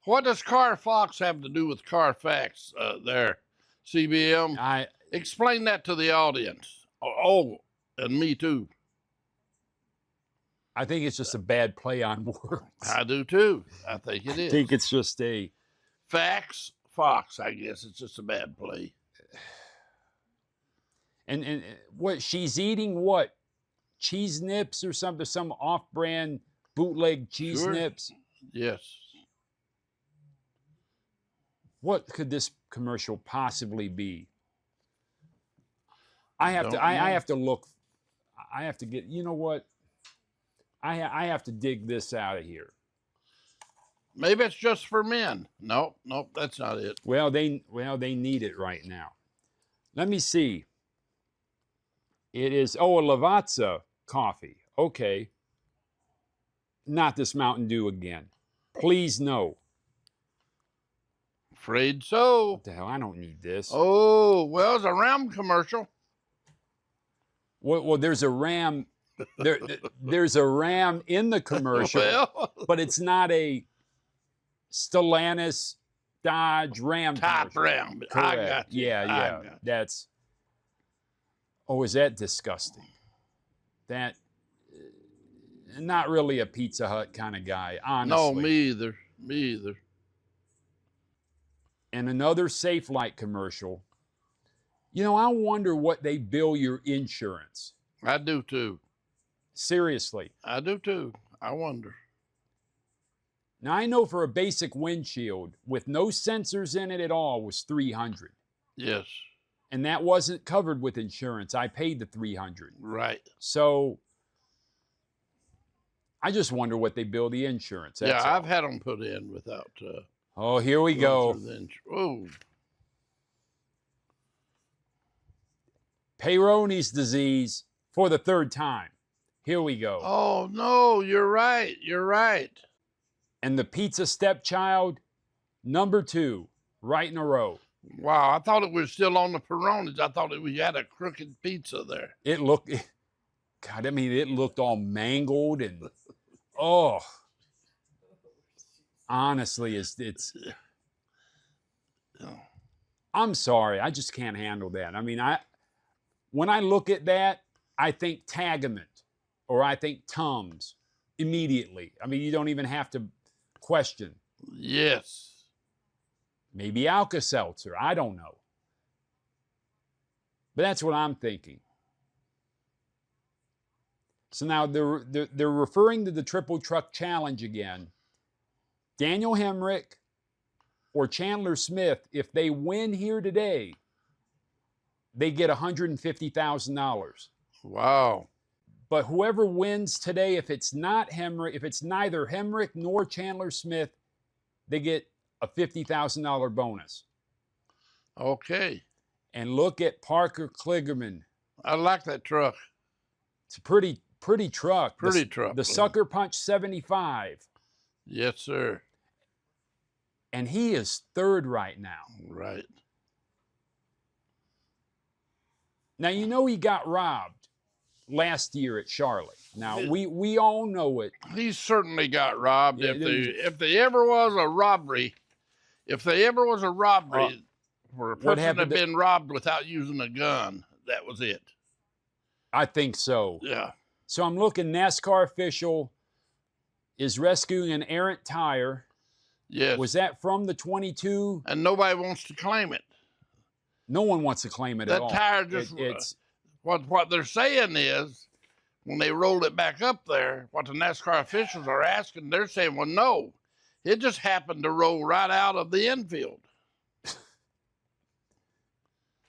What does Carfax have to do with Carfax there, CBM? Explain that to the audience. Oh, and me too. I think it's just a bad play on words. I do too. I think it is. I think it's just a... Fox, I guess. It's just a bad play. And what, she's eating what? Cheese nips or something? Some off-brand bootleg cheese nips? Yes. What could this commercial possibly be? I have to look. I have to get, you know what? I have to dig this out of here. Maybe it's just for men. Nope, that's not it. Well, they need it right now. Let me see. It is, a Lavazza coffee. Okay. Not this Mountain Dew again. Please no. Afraid so. What the hell? I don't need this. Oh, well, it's a Ram commercial. Well, there's a Ram. There's a Ram in the commercial, Well, but it's not a Stellantis Dodge Ram top commercial. Ram. I Correct. got you. Yeah, I yeah. got you. That's. Oh, is that disgusting? That. Not really a Pizza Hut kind of guy, honestly. No, me either. Me either. And another Safe Light commercial. You know, I wonder what they bill your insurance. I do too. Seriously. I do too. I wonder. Now, I know for a basic windshield with no sensors in it at all was $300. Yes. And that wasn't covered with insurance. I paid the $300. Right. So I just wonder what they bill the insurance. That's yeah, all. I've had them put in without. Oh, here we go. Oh. Peyronie's disease for the third time. Here we go. Oh, no, you're right. You're right. And the pizza stepchild, number 2, right in a row. Wow, I thought it was still on the Peyronie's. I thought we had a crooked pizza there. It looked, God, I mean, it looked all mangled and, oh. Honestly, it's I'm sorry. I just can't handle that. I mean, when I look at that, I think Tagament or I think Tums immediately. I mean, you don't even have to question. Yes. Maybe Alka-Seltzer. I don't know. But that's what I'm thinking. So now they're referring to the Triple Truck Challenge again. Daniel Hemrick or Chandler Smith, if they win here today, they get $150,000. Wow. But whoever wins today, if it's not Hemrick, if it's neither Hemrick nor Chandler Smith, they get a $50,000 bonus. Okay. And look at Parker Kligerman. I like that truck. It's a pretty truck. Pretty truck. The Sucker Punch 75. Yes, sir. And he is third right now. Right. Now, you know he got robbed last year at Charlotte. Now, we all know it. He certainly got robbed. Yeah, If there ever was a robbery, where a person had been robbed without using a gun, that was it. I think so. Yeah. So I'm looking, NASCAR official is rescuing an errant tire. Yes. Was that from the 22? And nobody wants to claim it. No one wants to claim it at all. That tire just, it's what they're saying is, when they rolled it back up there, what the NASCAR officials are asking, they're saying, well, no, it just happened to roll right out of the infield.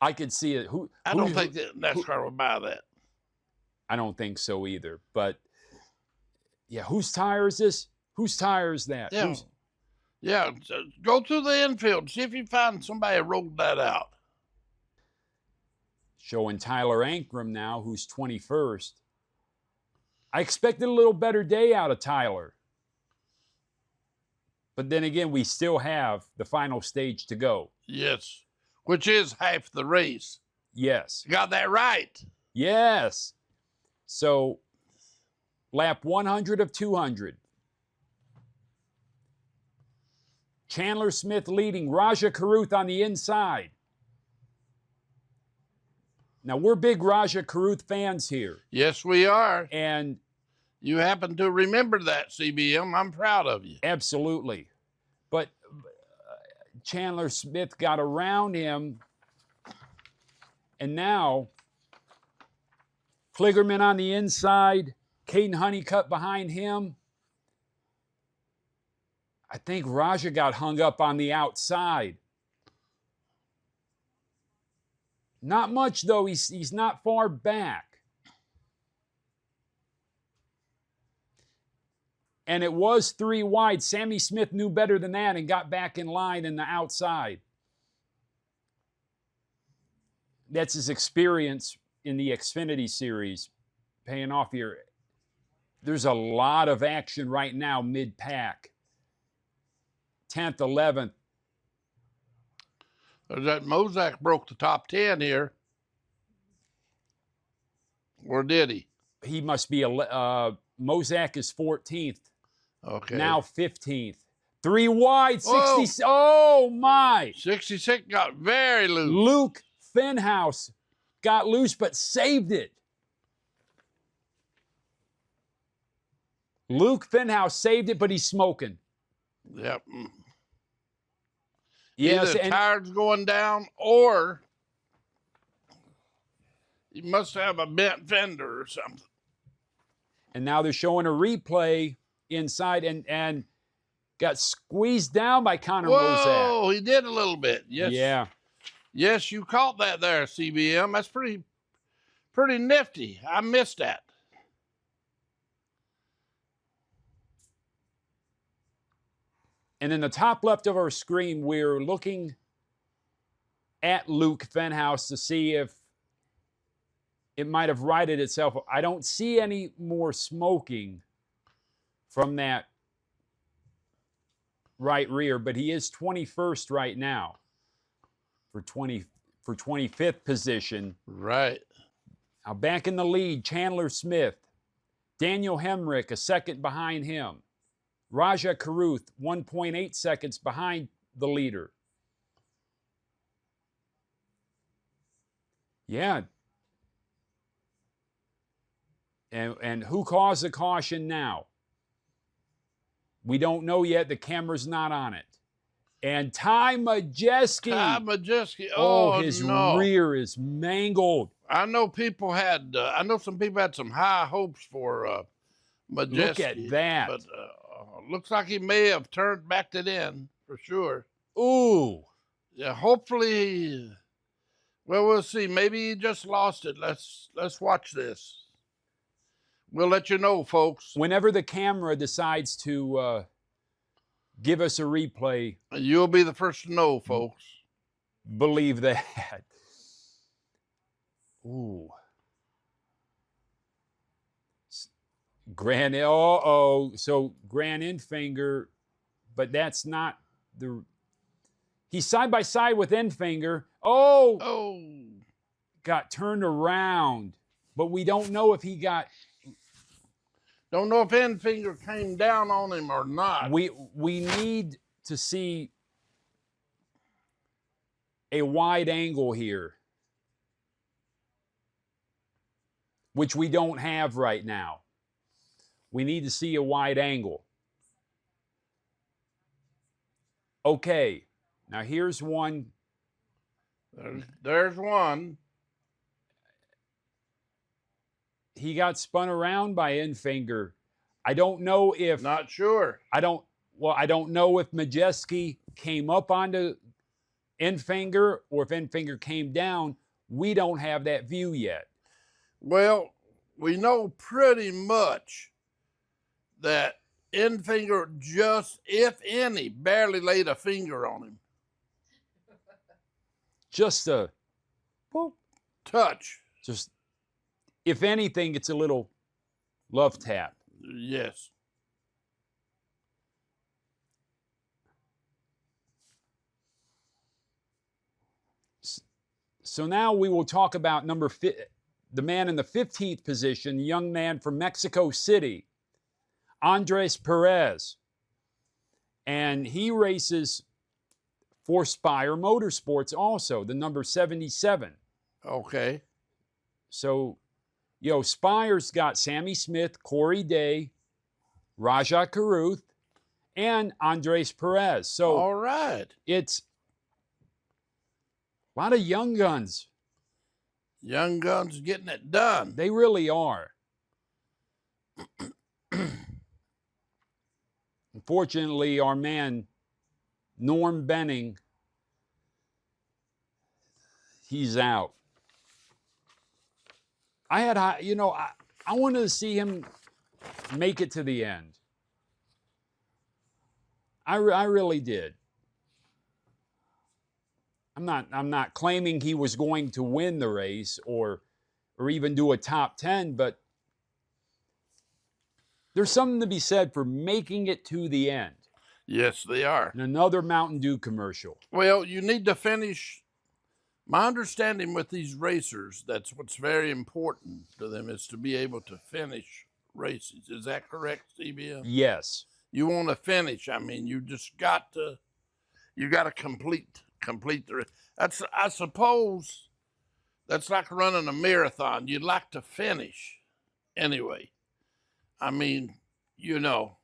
I could see it. I don't think that NASCAR would buy that. I don't think so either. But yeah, whose tire is this? Whose tire is that? Yeah. Yeah, so go to the infield. See if you find somebody who rolled that out. Showing Tyler Ankrum now, who's 21st. I expected a little better day out of Tyler. But then again, we still have the final stage to go. Yes, which is half the race. Yes. Got that right. Yes. So, lap 100 of 200. Chandler Smith leading, Raja Caruth on the inside. Now, we're big Raja Caruth fans here. Yes, we are. And you happen to remember that, CBM. I'm proud of you. Absolutely. But Chandler Smith got around him. And now, Kligerman on the inside, Caden Honeycutt behind him. I think Raja got hung up on the outside. Not much, though. He's not far back. And it was 3 wide. Sammy Smith knew better than that and got back in line in the outside. That's his experience in the Xfinity Series paying off here. There's a lot of action right now mid-pack. 10th, 11th. That Mosack broke the top 10 here. Or did he? He must be Mosack is 14th. Okay. Now 15th. 3 wide, 60. Whoa. Oh, my. 66 got very loose. Luke Fenhouse got loose but saved it. Luke Fenhouse saved it, but he's smoking. Yep. Yes, Either tires going down or he must have a bent fender or something. And now they're showing a replay inside and got squeezed down by Connor Mosack. Whoa, he did a little bit. Yes. Yeah. Yes, you caught that there, CBM. That's pretty nifty. I missed that. And in the top left of our screen, we're looking at Luke Fenhouse to see if it might have righted itself. I don't see any more smoking from that right rear, but he is 21st right now for 25th position. Right. Now back in the lead, Chandler Smith. Daniel Hemrick, a second behind him. Raja Caruth, 1.8 seconds behind the leader. Yeah. And who caused the caution now? We don't know yet. The camera's not on it. And Ty Majeski. Ty Majeski. Oh, his no. rear is mangled. I know people had. I know some people had some high hopes for Majeski. Look at that. But looks like he may have backed it in for sure. Ooh. Yeah. Hopefully. Well, we'll see. Maybe he just lost it. Let's watch this. We'll let you know, folks. Whenever the camera decides to give us a replay, You'll be the first to know, folks. believe that. Ooh. So Grant Enfinger, but that's not the. He's side by side with Enfinger. Oh. Got turned around, but we don't know if he got. Don't know if Enfinger came down on him or not. We need to see a wide angle here, which we don't have right now. We need to see a wide angle. Okay, now here's one. There's one. He got spun around by Enfinger. I don't know if... Not sure. I don't know if Majeski came up onto Enfinger or if Enfinger came down. We don't have that view yet. Well, we know pretty much that Enfinger just, if any, barely laid a finger on him. Just a... Well, touch. Just... If anything, it's a little love tap. Yes. So now we will talk about the man in the 15th position, young man from Mexico City, Andres Perez. And he races for Spire Motorsports also, the number 77. Okay. So... Spire's got Sammy Smith, Corey Day, Raja Caruth, and Andres Perez. So all right. It's a lot of young guns. Young guns getting it done. They really are. Unfortunately, our man, Norm Benning, he's out. I wanted to see him make it to the end. I really did. I'm not claiming he was going to win the race or even do a top 10, but there's something to be said for making it to the end. Yes, they are. And another Mountain Dew commercial. Well, you need to finish My understanding with these racers, that's what's very important to them, is to be able to finish races. Is that correct, CBM? Yes. You want to finish. I mean, you just got to, you got to complete the race. That's, I suppose, that's like running a marathon. You'd like to finish anyway. I mean, you know.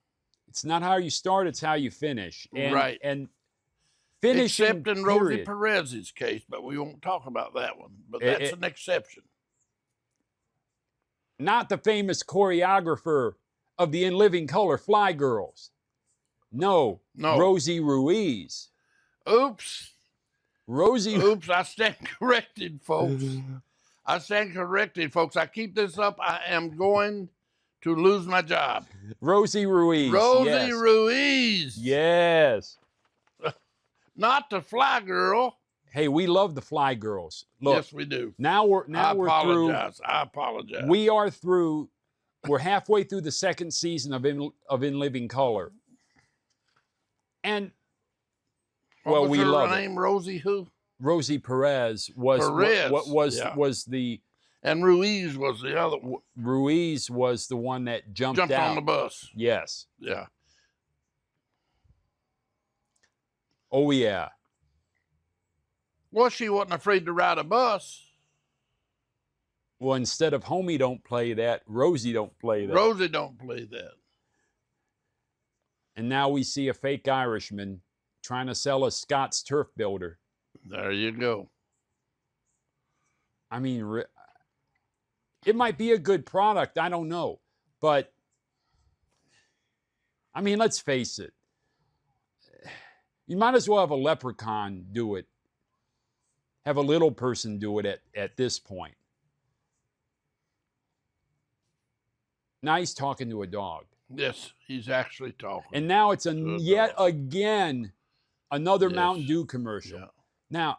It's not how you start, it's how you finish. And, right. And finishing, except in Rosie Perez's case, but we won't talk about that one. But that's an exception. Not the famous choreographer of the In Living Color Fly Girls. No. Rosie Ruiz. Oops. Rosie. Oops, I stand corrected, folks. I stand corrected, folks. I keep this up, I am going to lose my job. Rosie Ruiz. Rosie Ruiz. Yes. Not the Fly Girl. Hey, we love the Fly Girls. Look, yes, we do. Now we're through. I apologize. We are through. We're halfway through the second season of In Living Color, and what was we her love name? Rosie who? Rosie Perez was was the. And Ruiz was the other one. Ruiz was the one that jumped out on the bus. Yes. Yeah. Oh yeah. Well, she wasn't afraid to ride a bus. Well, instead of Homie don't play that, Rosie don't play that. Rosie don't play that. And now we see a fake Irishman trying to sell us Scott's Turf Builder. There you go. I mean, it might be a good product. I don't know. But, I mean, let's face it. You might as well have a leprechaun do it. Have a little person do it at this point. Now he's talking to a dog. Yes, he's actually talking. And now it's yet again another Mountain Dew commercial. Yeah. Now,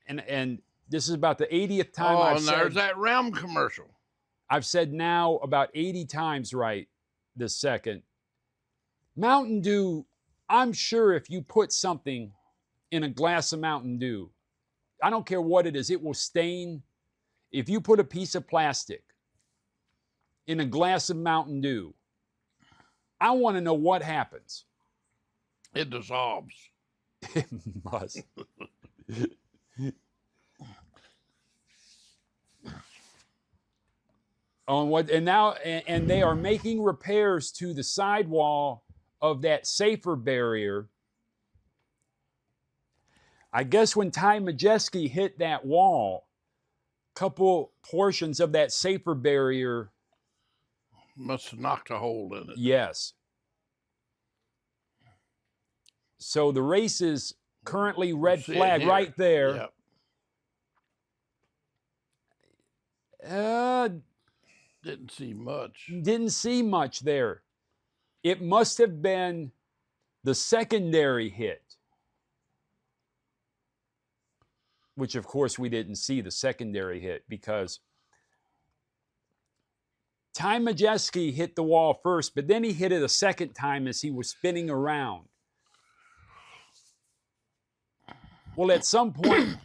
and this is about the 80th time I've said. Oh, and there's that Realm commercial. I've said now about 80 times right this second. Mountain Dew, I'm sure if you put something in a glass of Mountain Dew, I don't care what it is, it will stain. If you put a piece of plastic in a glass of Mountain Dew, I want to know what happens. It dissolves. It must. And they are making repairs to the sidewall of that safer barrier. I guess when Ty Majeski hit that wall, a couple portions of that safer barrier must have knocked a hole in it. Yes. So the race is currently red flag right there. Yep. Didn't see much. Didn't see much there. It must have been the secondary hit, which of course we didn't see the secondary hit because Ty Majeski hit the wall first, but then he hit it a second time as he was spinning around. Well, at some point,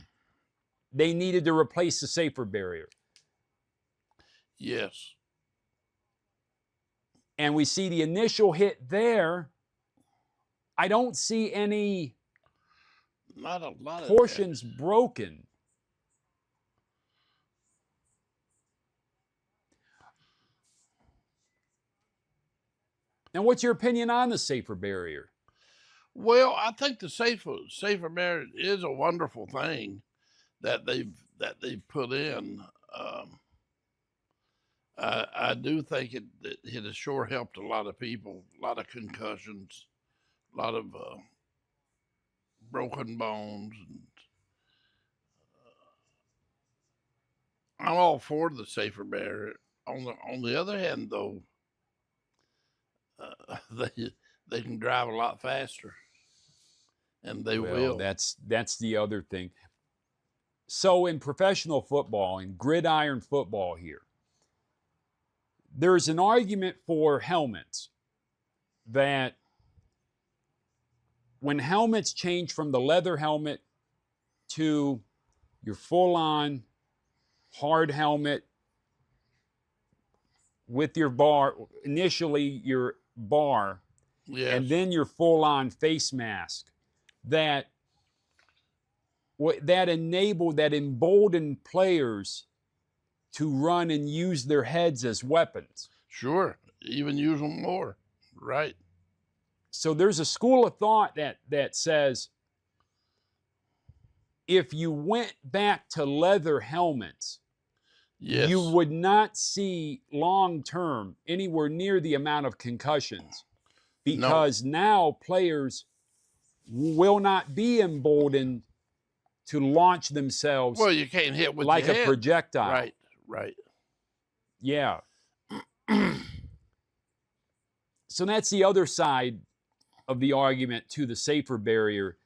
they needed to replace the safer barrier. Yes. And we see the initial hit there. I don't see any not a lot portions broken. Now, what's your opinion on the safer barrier? Well, I think the safer barrier is a wonderful thing that they've put in. I do think it has sure helped a lot of people, a lot of concussions, a lot of broken bones. And, I'm all for the safer barrier. On the other hand, though, they can drive a lot faster, and they will. That's the other thing. So in professional football, in gridiron football here, there's an argument for helmets that when helmets change from the leather helmet to your full-on hard helmet with your bar, initially your bar, Yes. and then your full-on face mask, that emboldened players to run and use their heads as weapons. Sure. Even use them more. Right. So there's a school of thought that says if you went back to leather helmets, Yes. you would not see long-term anywhere near the amount of concussions, because now players will not be emboldened to launch themselves. Well, you can't hit with like your a head. projectile. Right. Right. Yeah. So that's the other side of the argument to the safer barrier.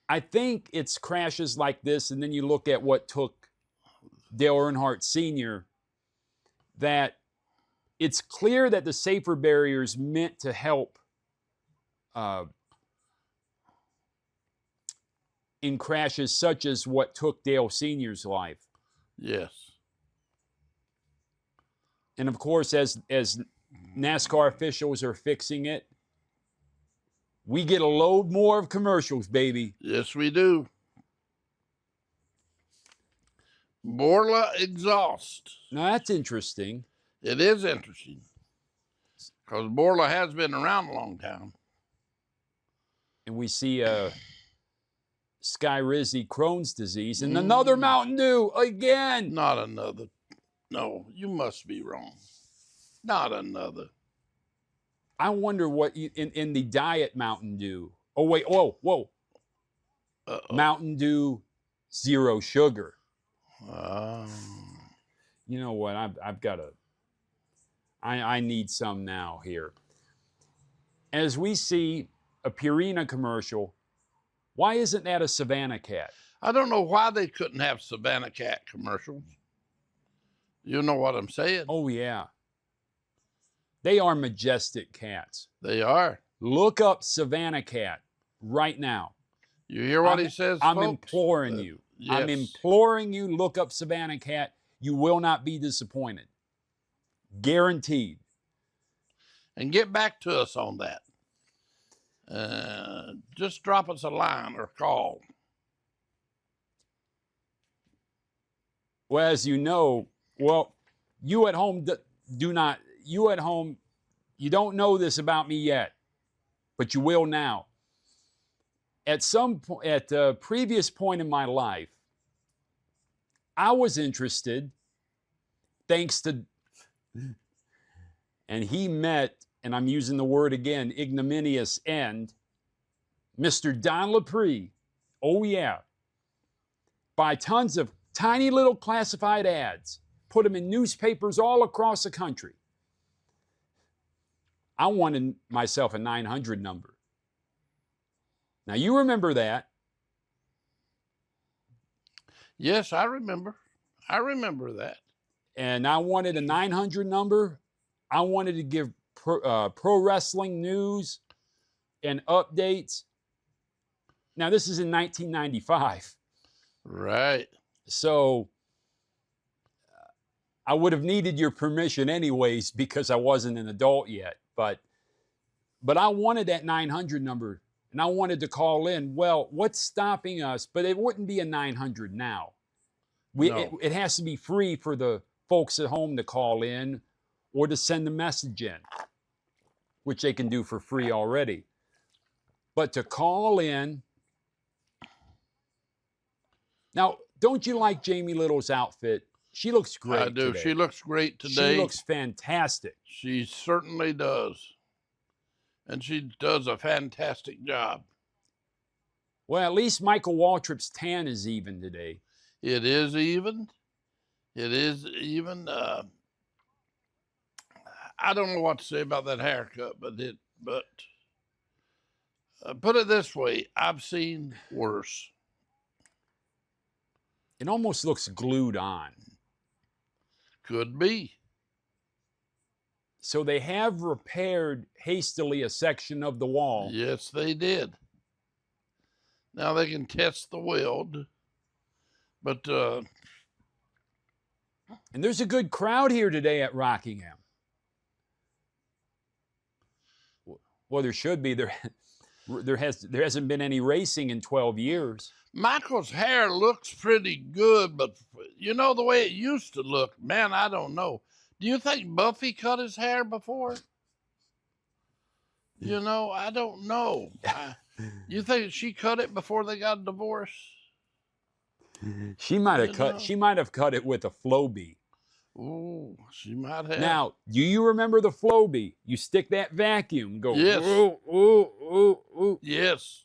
I think it's crashes like this, and then you look at what took Dale Earnhardt Sr., that it's clear that the safer barriers meant to help in crashes such as what took Dale Sr.'s life. Yes. And of course, as NASCAR officials are fixing it, we get a load more of commercials, baby. Yes, we do. Borla exhaust. Now, that's interesting. It is interesting. Because Borla has been around a long time. And we see Skyrizi Crohn's disease and another Mountain Dew again. Not another. No, you must be wrong. Not another. I wonder what in the diet Mountain Dew. Oh, wait. Whoa, whoa. Uh-oh. Mountain Dew, zero sugar. You know what? I've got to. I need some now here. As we see a Purina commercial, why isn't that a Savannah Cat? I don't know why they couldn't have Savannah Cat commercials. You know what I'm saying? Oh, yeah. They are majestic cats. They are. Look up Savannah Cat right now. You hear what he says, I'm folks? imploring you. Yes. I'm imploring you, look up Savannah Cat. You will not be disappointed. Guaranteed. And get back to us on that. Just drop us a line or call. Well, as you know, you at home you don't know this about me yet, but you will now. At a previous point in my life, I was interested, thanks to, and he met, and I'm using the word again, ignominious end, Mr. Don LaPre. Oh, yeah. By tons of tiny little classified ads, put them in newspapers all across the country. I wanted myself a 900 number. Now, you remember that. Yes, I remember. I remember that. And I wanted a 900 number. I wanted to give pro wrestling news and updates. Now, this is in 1995. Right. So I would have needed your permission anyways because I wasn't an adult yet. But I wanted that 900 number, and I wanted to call in. Well, what's stopping us? But it wouldn't be a 900 now. No. It has to be free for the folks at home to call in or to send a message in, which they can do for free already. But to call in. Now, don't you like Jamie Little's outfit? She looks great I do. today. She looks great today. She looks fantastic. She certainly does. And she does a fantastic job. Well, at least Michael Waltrip's tan is even today. It is even. It is even. I don't know what to say about that haircut, but put it this way, I've seen worse. It almost looks glued on. Could be. So they have repaired hastily a section of the wall. Yes, they did. Now they can test the weld. But and there's a good crowd here today at Rockingham. Well, there should be. There hasn't been any racing in 12 years. Michael's hair looks pretty good, but you know the way it used to look, man, I don't know. Do you think Buffy cut his hair before? You know, I don't know. You think she cut it before they got a divorce? She might have cut. She might have cut it with a Flowbee. Ooh, she might have. Now, do you remember the Flowbee? You stick that vacuum, go. Yes. Ooh, ooh, ooh, ooh. Yes.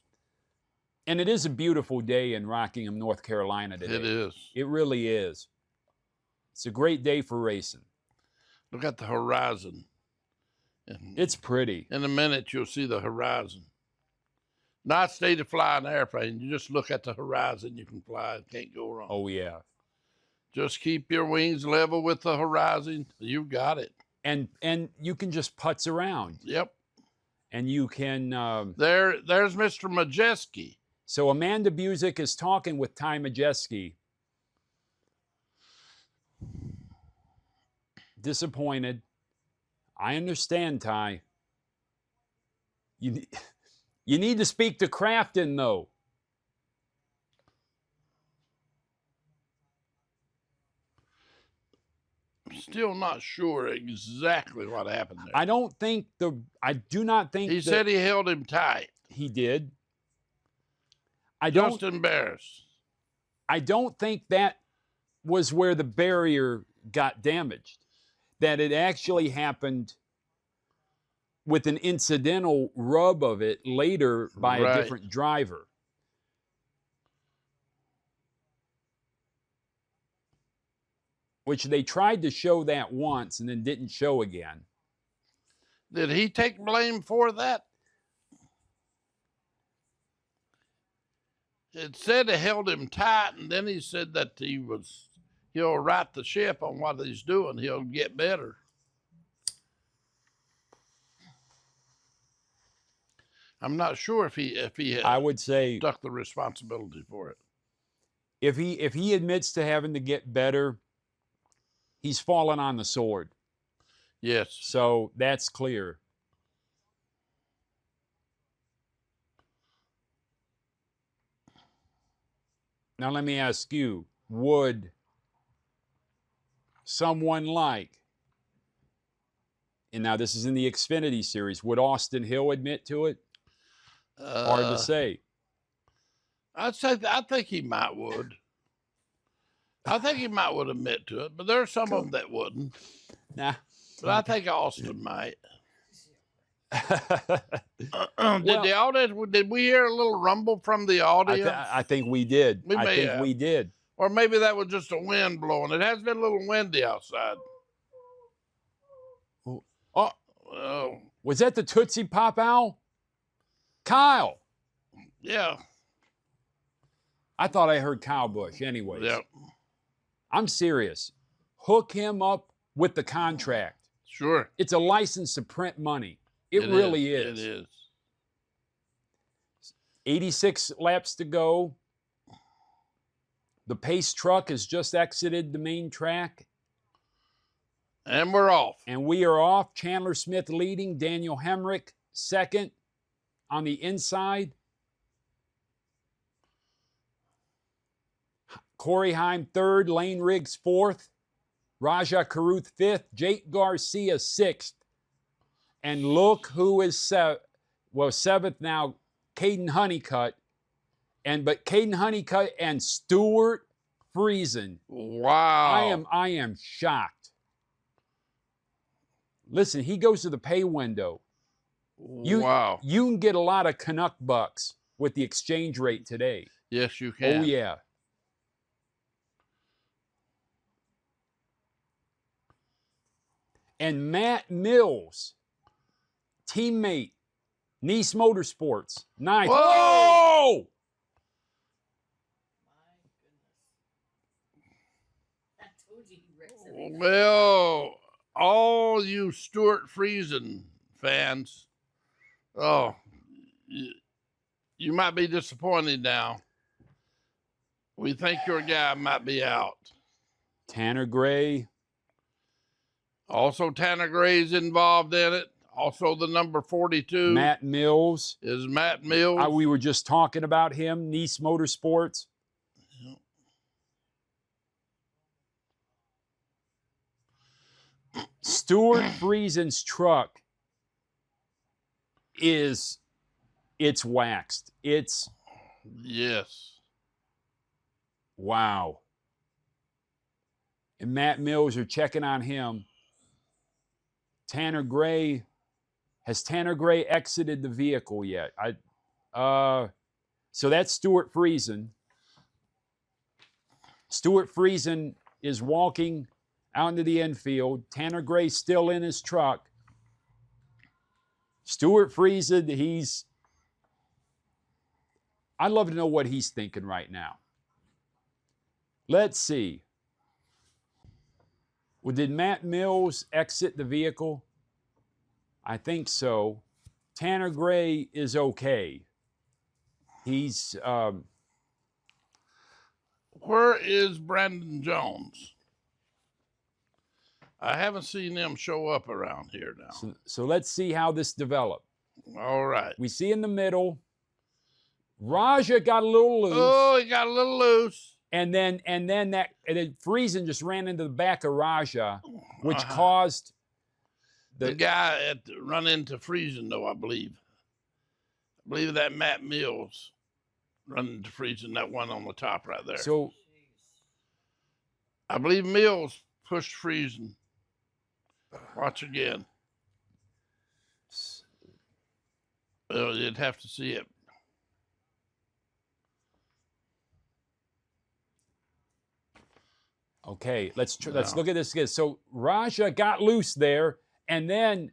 And it is a beautiful day in Rockingham, North Carolina today. It is. It really is. It's a great day for racing. Look at the horizon. It's pretty. In a minute, you'll see the horizon. Not stay to fly an airplane. You just look at the horizon. You can fly. It can't go wrong. Oh, yeah. Just keep your wings level with the horizon. You got it. And you can just putz around. Yep. And you can... There's Mr. Majeski. So Amanda Busick is talking with Ty Majeski. Disappointed. I understand, Ty. You need to speak to Crafton, though. I'm still not sure exactly what happened there. I do not think he said he held him tight. He did. Just embarrassed. I don't think that was where the barrier got damaged. That it actually happened with an incidental rub of it later by a different driver. Which they tried to show that once and then didn't show again. Did he take blame for that? It said it held him tight, and then he said that he'll right the ship on what he's doing. He'll get better. I'm not sure if he I would say took the responsibility for it. If he admits to having to get better, he's fallen on the sword. Yes. So that's clear. Now let me ask you, would someone like, and now this is in the Xfinity series, would Austin Hill admit to it? Hard to say. I think he might would. I think he might would admit to it, but there are some of them that wouldn't. Nah. But I think Austin might. Well, did we hear a little rumble from the audience? I think we did. We did. Or maybe that was just a wind blowing. It has been a little windy outside. Oh. Was that the Tootsie Pop Owl? Kyle. Yeah. I thought I heard Kyle Busch anyways. Yeah. I'm serious. Hook him up with the contract. Sure. It's a license to print money. It really is. It is. 86 laps to go. The pace truck has just exited the main track. And we're off. And we are off. Chandler Smith leading. Daniel Hemrick second on the inside. Corey Heim third. Lane Riggs fourth. Raja Caruth fifth. Jake Garcia sixth. And look who is seventh now, Caden Honeycutt. But Caden Honeycutt and Stuart Friesen. Wow. I am shocked. Listen, he goes to the pay window. Wow. You can get a lot of Canuck bucks with the exchange rate today. Yes, you can. Oh, yeah. And Matt Mills, teammate, Nice Motorsports, ninth. Whoa! Well, all you Stuart Friesen fans, You might be disappointed now. We think your guy might be out. Tanner Gray. Also, Tanner Gray's involved in it. Also, the number 42. Matt Mills. Is Matt Mills. We were just talking about him, Nice Motorsports. Stuart Friesen's truck it's waxed. Yes. Wow. And Matt Mills are checking on him. Tanner Gray, has Tanner Gray exited the vehicle yet? So that's Stuart Friesen. Stuart Friesen is walking out into the infield. Tanner Gray's still in his truck. Stuart Friesen, I'd love to know what he's thinking right now. Let's see. Well, did Matt Mills exit the vehicle? I think so. Tanner Gray is okay. He's... Where is Brandon Jones? I haven't seen him show up around here now. So let's see how this developed. All right. We see in the middle, Raja got a little loose. Oh, he got a little loose. And then Friesen just ran into the back of Raja, which caused the guy run into Friesen, though, I believe. I believe that Matt Mills run into Friesen, that one on the top right there. So I believe Mills pushed Friesen. Watch again. Well, you'd have to see it. Okay, let's look at this again. So Raja got loose there, and then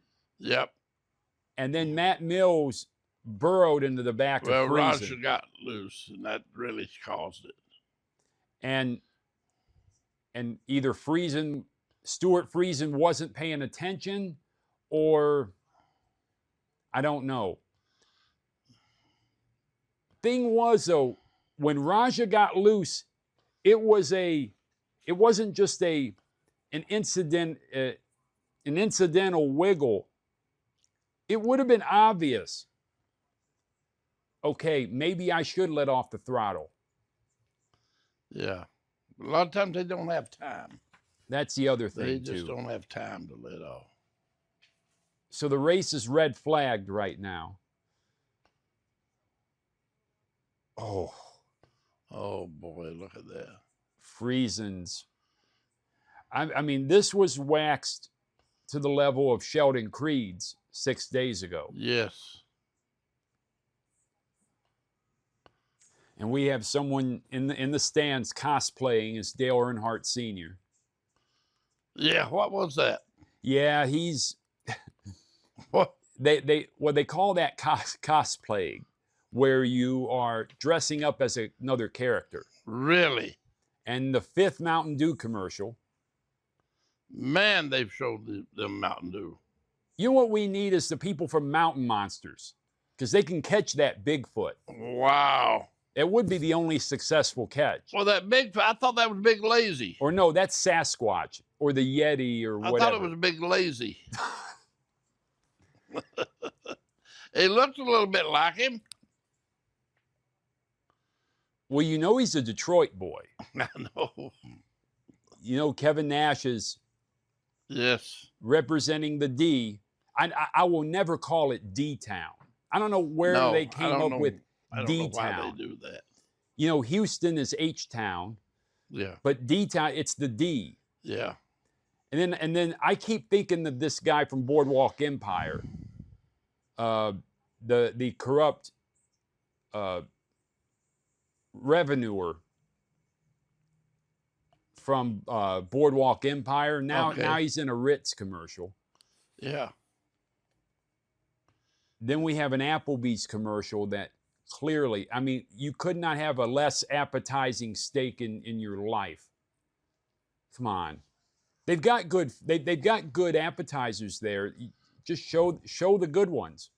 Matt Mills burrowed into the back of Friesen. Well, Raja got loose, and that really caused it. And either Stuart Friesen wasn't paying attention, or I don't know. Thing was, though, when Raja got loose, it wasn't just an incidental wiggle. It would have been obvious. Okay, maybe I should let off the throttle. Yeah. A lot of times they don't have time. That's the other thing, They just don't have time to let off. So the race is red flagged right now. Oh boy, look at that. Friesen's. I mean, this was waxed to the level of Sheldon Creed's 6 days ago. Yes. And we have someone in the stands cosplaying as Dale Earnhardt Sr. Yeah, what was that? Yeah, he's what they call that cosplaying, where you are dressing up as another character. Really? And the 5th Mountain Dew commercial. Man, they've showed them Mountain Dew. You know what we need is the people from Mountain Monsters, because they can catch that Bigfoot. Wow. It would be the only successful catch. Well, I thought that was Big Lazy. Or no, that's Sasquatch or the Yeti or whatever. I thought it was Big Lazy. It looked a little bit like him. Well, you know he's a Detroit boy. I know. You know Kevin Nash is representing the D. I will never call it D-Town. I don't know where they came up with D-Town. I don't know why they do that. You know, Houston is H-Town. Yeah. But D-Town, it's the D. Yeah. And then I keep thinking of this guy from Boardwalk Empire, the corrupt revenuer from Boardwalk Empire. Now he's in a Ritz commercial. Yeah. Then we have an Applebee's commercial that clearly, I mean, you could not have a less appetizing steak in your life. Come on. They've got good appetizers there. Just show the good ones.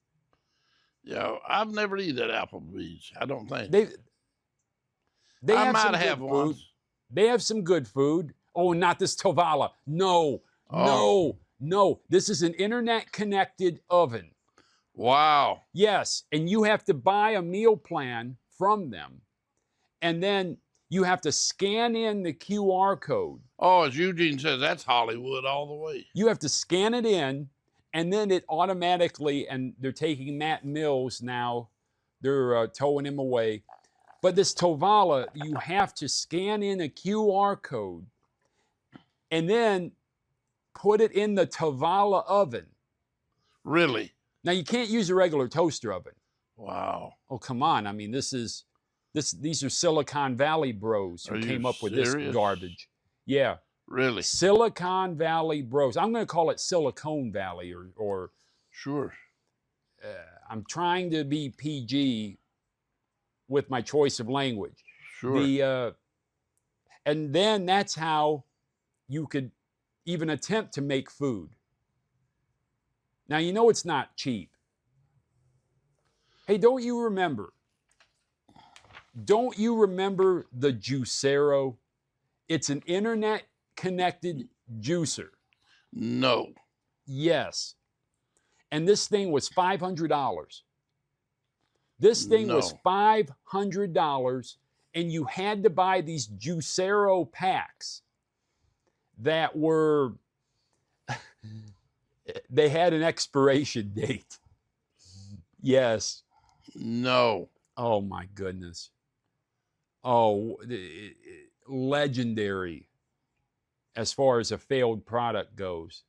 Yeah, I've never eaten at Applebee's. I don't think. They I have some might good have food. once. They have some good food. Oh, not this Tovala. No, Oh. no. This is an internet-connected oven. Wow. Yes, and you have to buy a meal plan from them, and then you have to scan in the QR code. Oh, as Eugene says, that's Hollywood all the way. You have to scan it in, and then it automatically, and they're taking Matt Mills now, they're towing him away. But this Tovala, you have to scan in a QR code and then put it in the Tovala oven. Really? Now, you can't use a regular toaster oven. Wow. Oh, come on. I mean, these are Silicon Valley bros who came up with this garbage. Yeah. Really? Silicon Valley bros. I'm going to call it Silicon Valley or Sure. I'm trying to be PG with my choice of language. Sure. And then that's how you could even attempt to make food. Now, you know it's not cheap. Hey, don't you remember the Juicero? It's an internet-connected juicer. No. Yes. And this thing was $500. This thing was $500, and you had to buy these Juicero packs that were, they had an expiration date. Yes. No. Oh, my goodness. Oh, legendary as far as a failed product goes.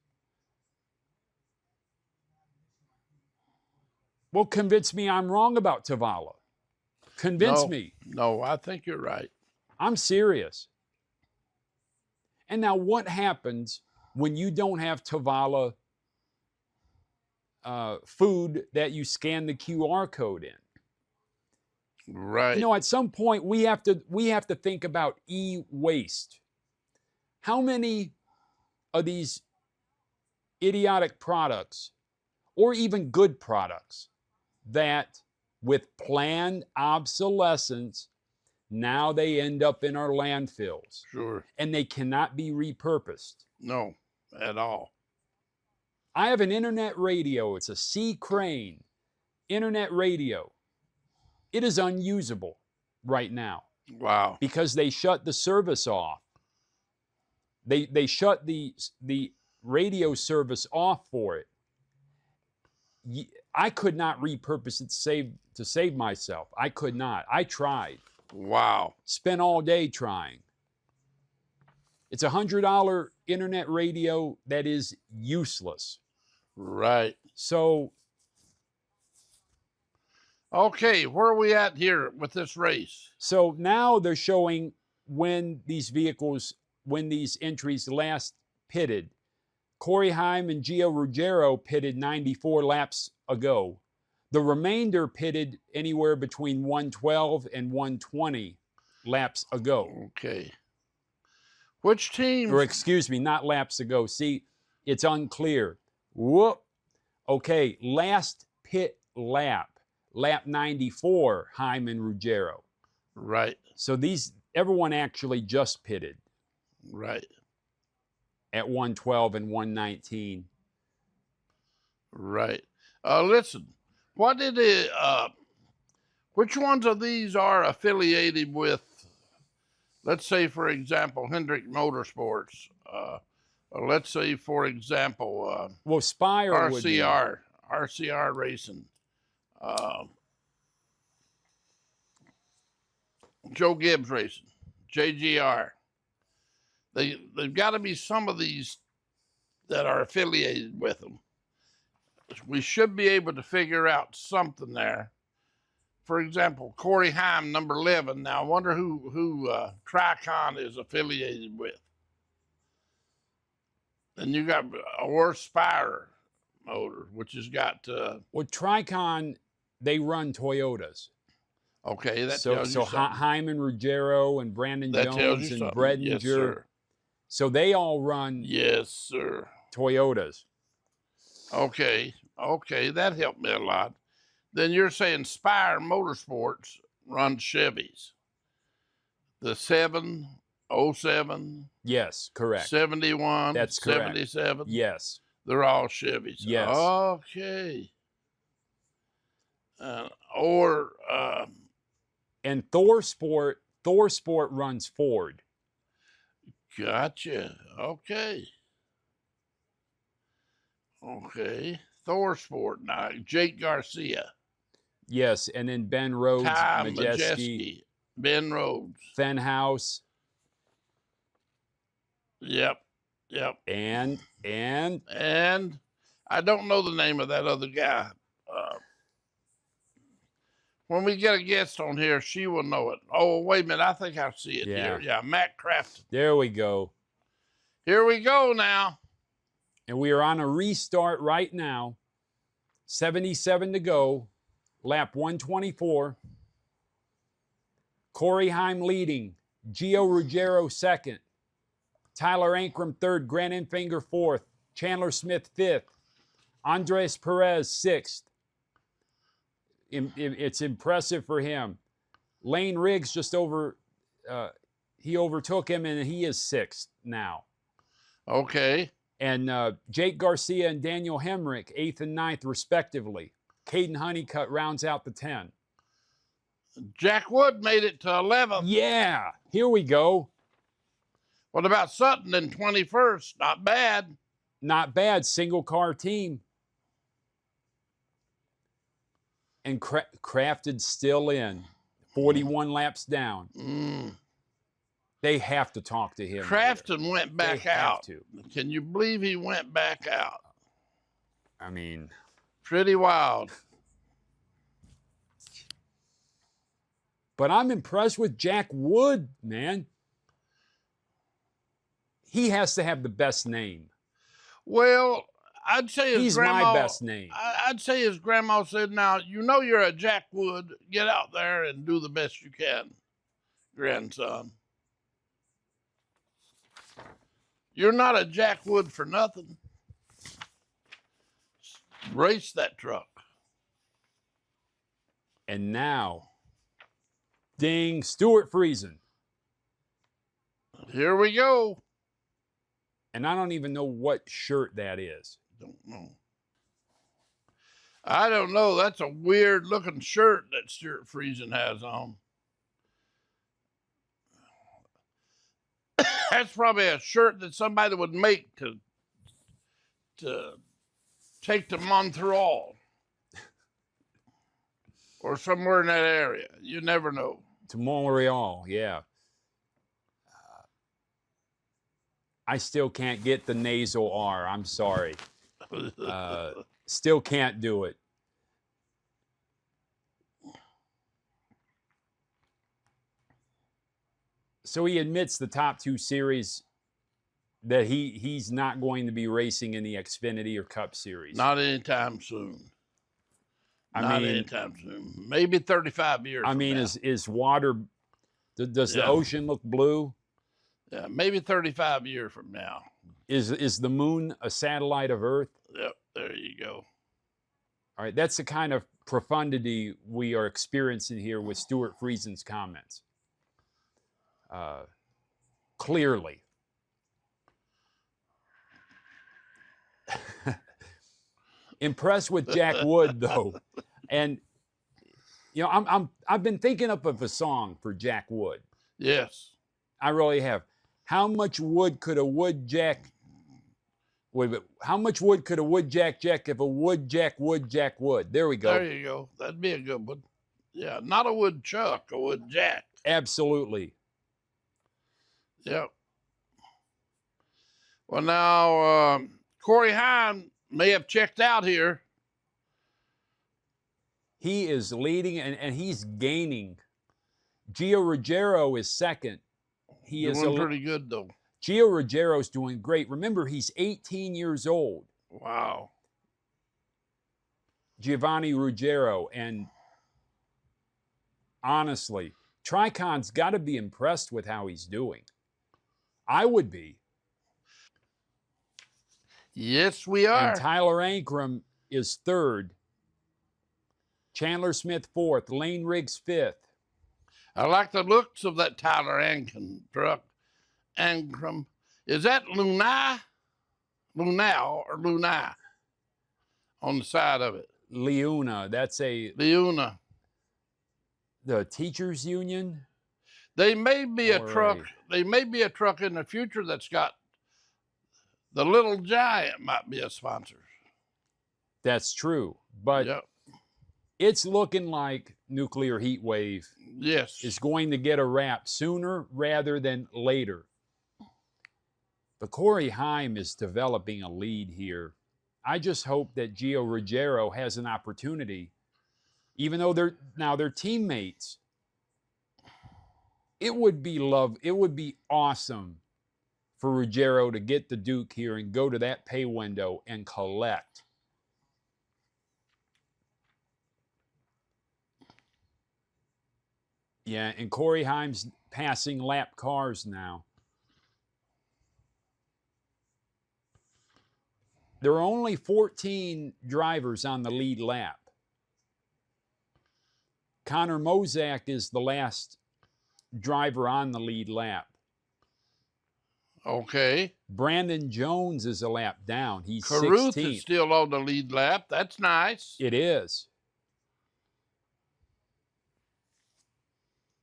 Well, convince me I'm wrong about Tovala. Convince me. No, I think you're right. I'm serious. And now what happens when you don't have Tovala food that you scan the QR code in? Right. You know, at some point we have to think about e-waste. How many of these idiotic products, or even good products, that with planned obsolescence, now they end up in our landfills? Sure. And they cannot be repurposed. No, at all. I have an internet radio. It's a C Crane internet radio. It is unusable right now. Wow. Because they shut the service off. They shut the radio service off for it. I could not repurpose it to save myself. I could not. I tried. Wow. Spent all day trying. It's a $100 internet radio that is useless. Right. So. Okay, where are we at here with this race? So now they're showing when these entries last pitted. Corey Heim and Gio Ruggiero pitted 94 laps ago. The remainder pitted anywhere between 112 and 120 laps ago. Okay. Which team? Or excuse me, not laps ago. See, it's unclear. Whoop. Okay, last pit lap 94, Heim and Ruggiero. Right. So everyone actually just pitted. Right. At 112 and 119. Right. Listen, what did which ones of these are affiliated with, let's say, for example, Hendrick Motorsports? Let's say, for example, well, Spire RCR Racing, Joe Gibbs Racing, JGR. They've got to be some of these that are affiliated with them. We should be able to figure out something there. For example, Corey Heim, number 11. Now, I wonder who Tricon is affiliated with. And you got a Spire motor, which has got... well, Tricon, they run Toyotas. Okay, that so, tells you something. Heim and Ruggiero and Brandon Jones and Bredinger. Yes, sir. So they all run yes, sir. Toyotas. Okay, that helped me a lot. Then you're saying Spire Motorsports runs Chevys. The 7, 07, Yes, correct. 71, That's correct. 77. Yes. They're all Chevys. Yes. Okay. And Thor Sport runs Ford. Gotcha. Okay. Thor Sport now. Jake Garcia. Yes, and then Ben Rhodes, Ty Majeski, Ben Rhodes. Fenhouse. Yep. And I don't know the name of that other guy. When we get a guest on here, she will know it. Oh, wait a minute. I think I see it here. Yeah, Matt Crafton. There we go. Here we go now. And we are on a restart right now. 77 to go. Lap 124. Corey Heim leading. Gio Ruggiero second. Tyler Ankrum third. Grant Enfinger fourth. Chandler Smith fifth. Andres Perez sixth. It's impressive for him. Lane Riggs just he overtook him, and he is sixth now. Okay. And Jake Garcia and Daniel Hemrick, 8th and 9th, respectively. Caden Honeycutt rounds out the 10. Jack Wood made it to 11th. Yeah, here we go. What about Sutton in 21st? Not bad. Not bad, single car team. And Crafted still in, 41 laps down. They have to talk to him. Crafton went back out. To. Can you believe he went back out? I mean, pretty wild. But I'm impressed with Jack Wood, man. He has to have the best name. Well, I'd say his grandma. He's my best name. I'd say his grandma said, now, you know you're a Jack Wood. Get out there and do the best you can, grandson. You're not a Jack Wood for nothing. Race that truck. And now, ding, Stuart Friesen. Here we go. And I don't even know what shirt that is. Don't know. I don't know. That's a weird looking shirt that Stuart Friesen has on. That's probably a shirt that somebody would make to take to Montreal or somewhere in that area. You never know. To Montreal, yeah. I still can't get the nasal R. I'm sorry. Still can't do it. So he admits the top two series that he's not going to be racing in the Xfinity or Cup Series. Not anytime soon. Not anytime soon. Maybe 35 years. I mean, now. is water? Does the ocean look blue? Yeah, maybe 35 years from now. Is the moon a satellite of Earth? Yep, there you go. All right, that's the kind of profundity we are experiencing here with Stuart Friesen's comments. Clearly. Impressed with Jack Wood, though. And, you know, I've been thinking up of a song for Jack Wood. Yes. I really have. How much wood could a woodjack... Wait a minute. How much wood could a woodjack jack if a woodjack would? There we go. There you go. That'd be a good one. Yeah, not a woodchuck, a woodjack. Absolutely. Yep. Well, now, Corey Heim may have checked out here. He is leading, and he's gaining. Gio Ruggiero is second. He is doing pretty good, though. Gio Ruggiero's doing great. Remember, he's 18 years old. Wow. Giovanni Ruggiero. And honestly, Tricon's got to be impressed with how he's doing. I would be. Yes, we are. And Tyler Ankrum is third. Chandler Smith 4th. Lane Riggs 5th. I like the looks of that Tyler Ankrum truck. Ankrum. Is that Lunau or Lunai on the side of it? Leuna. That's Leuna. The teachers union. They may be a All truck. right. They may be a truck in the future that's got the Little Giant might be a sponsor. That's true. But Yep. it's looking like Nuclear Heatwave Yes. is going to get a wrap sooner rather than later. But Corey Heim is developing a lead here. I just hope that Gio Ruggiero has an opportunity, even though they're teammates. It would be awesome for Ruggiero to get the Duke here and go to that pay window and collect. Yeah, and Corey Heim's passing lap cars now. There are only 14 drivers on the lead lap. Connor Mosack is the last driver on the lead lap. Okay. Brandon Jones is a lap down. He's Carruth 16th. is still on the lead lap. That's nice. It is.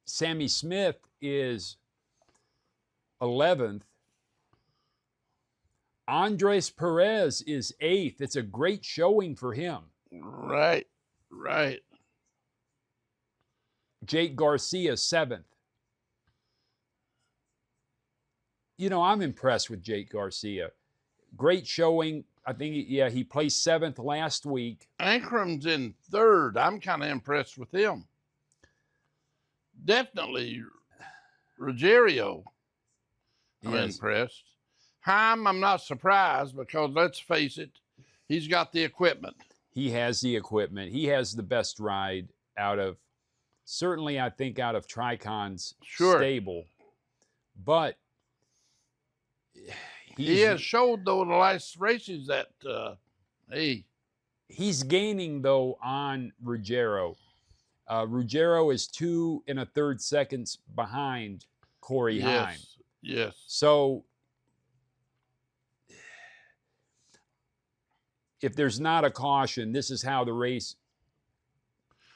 Sammy Smith is 11th. Andres Perez is 8th. It's a great showing for him. Right. Jake Garcia, 7th. You know, I'm impressed with Jake Garcia. Great showing. I think, he placed 7th last week. Ankrum's in 3rd. I'm kind of impressed with him. Definitely Ruggiero. I'm impressed. Heim, I'm not surprised because let's face it, he's got the equipment. He has the equipment. He has the best ride out of, certainly I think out of Tricon's stable. But he has showed, though, in the last races that, he's gaining, though, on Ruggiero. Ruggiero is 2 1/3 seconds behind Corey Heim. Yes. So if there's not a caution, this is how the race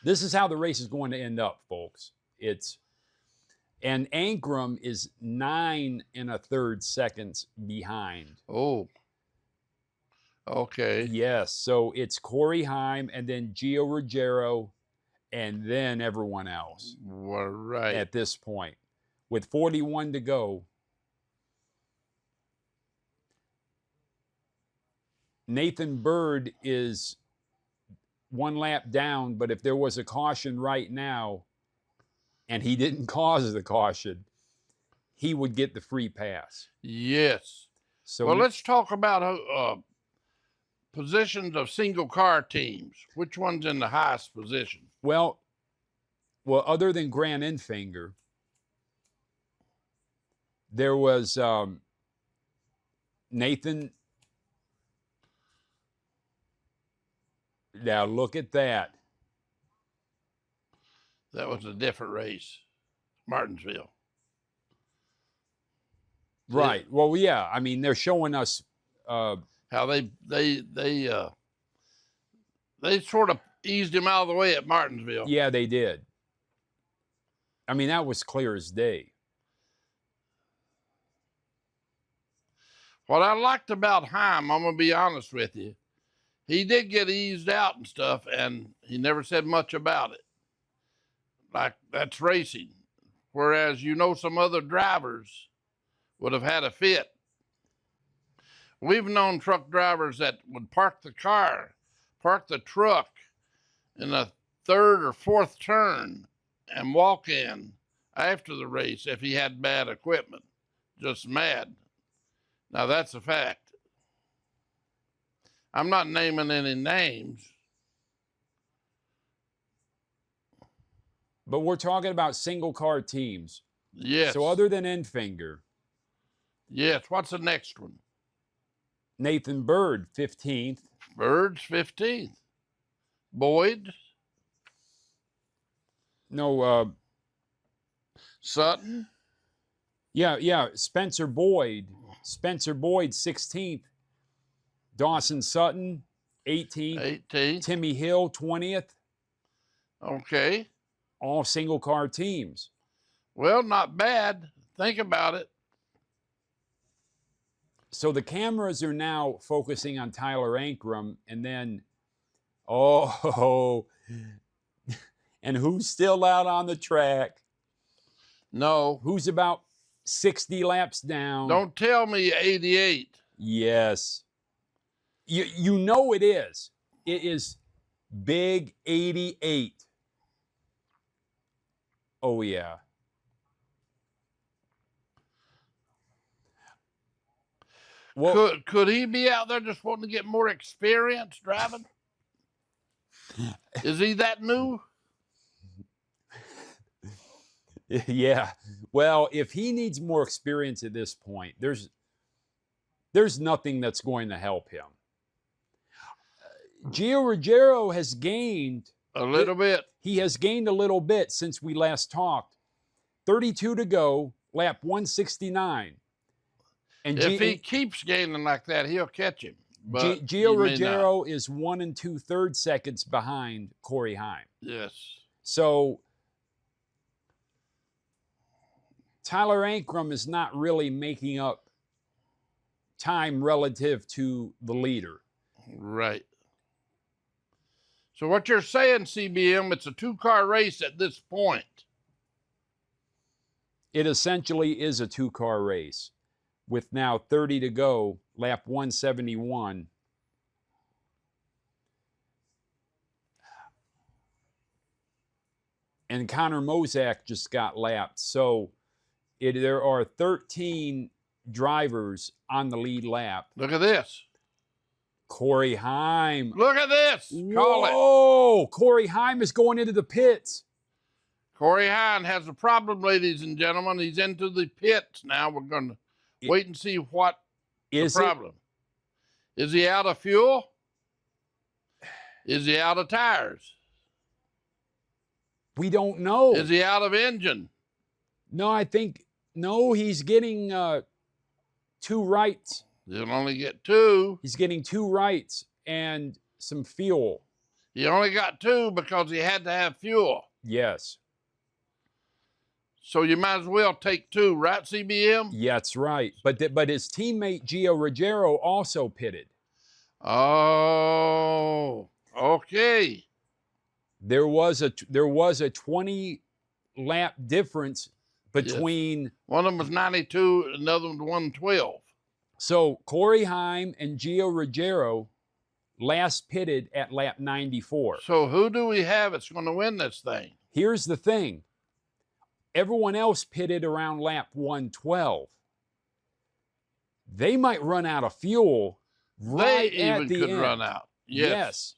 is going to end up, folks. And Ankrum is 9 1/3 seconds behind. Oh. Okay. Yes. So it's Corey Heim and then Gio Ruggiero and then everyone else. Right. At this point. With 41 to go. Nathan Bird is 1 lap down, but if there was a caution right now, and he didn't cause the caution, he would get the free pass. Yes. So well, let's talk about positions of single car teams. Which one's in the highest position? Well, other than Grant Enfinger, there was Nathan. Now look at that. That was a different race, Martinsville. Right. Well, yeah. I mean, they're showing us how they sort of eased him out of the way at Martinsville. Yeah, they did. I mean, that was clear as day. What I liked about Heim, I'm going to be honest with you, he did get eased out and stuff, and he never said much about it. Like, that's racing. Whereas, some other drivers would have had a fit. We've known truck drivers that would park the truck in the 3rd or 4th turn and walk in after the race if he had bad equipment. Just mad. Now, that's a fact. I'm not naming any names. But we're talking about single car teams. Yes. So other than Enfinger. Yes. What's the next one? Nathan Bird, 15th. Bird's 15th. Boyd. No, Sutton. yeah, Spencer Boyd. Spencer Boyd, 16th. Dawson Sutton, 18th. 18th. Timmy Hill, 20th. Okay. All single car teams. Well, not bad. Think about it. So the cameras are now focusing on Tyler Ankrum, and then, oh, and who's still out on the track? No. Who's about 60 laps down? Don't tell me 88. Yes. You know it is. It is Big 88. Oh, yeah. Well, Could he be out there just wanting to get more experience driving? Is he that new? yeah. Well, if he needs more experience at this point, there's nothing that's going to help him. Gio Ruggiero has gained a little bit. He has gained a little bit since we last talked. 32 to go, lap 169. And if he keeps gaining like that, he'll catch him. But Gio Ruggiero is 1 2/3 seconds behind Corey Heim. Yes. So Tyler Ankrum is not really making up time relative to the leader. Right. So what you're saying, CBM, it's a two-car race at this point. It essentially is a two-car race with now 30 to go, lap 171. And Connor Mosack just got lapped. So there are 13 drivers on the lead lap. Look at this. Corey Heim. Look at this. Call it. Oh, Corey Heim is going into the pits. Corey Heim has a problem, ladies and gentlemen. He's into the pits now. We're going to wait and see what is the problem. Is he out of fuel? Is he out of tires? We don't know. Is he out of engine? No, he's getting 2 rights. He'll only get 2. He's getting 2 rights and some fuel. He only got 2 because he had to have fuel. Yes. So you might as well take 2, right, CBM? Yeah, that's right. But his teammate Gio Ruggiero also pitted. Oh, okay. There was a 20 lap difference between. Yes. One of them was 92, another one was 112. So Corey Heim and Gio Ruggiero last pitted at lap 94. So who do we have that's going to win this thing? Here's the thing. Everyone else pitted around lap 112. They might run out of fuel right at the end. They even could run out. Yes.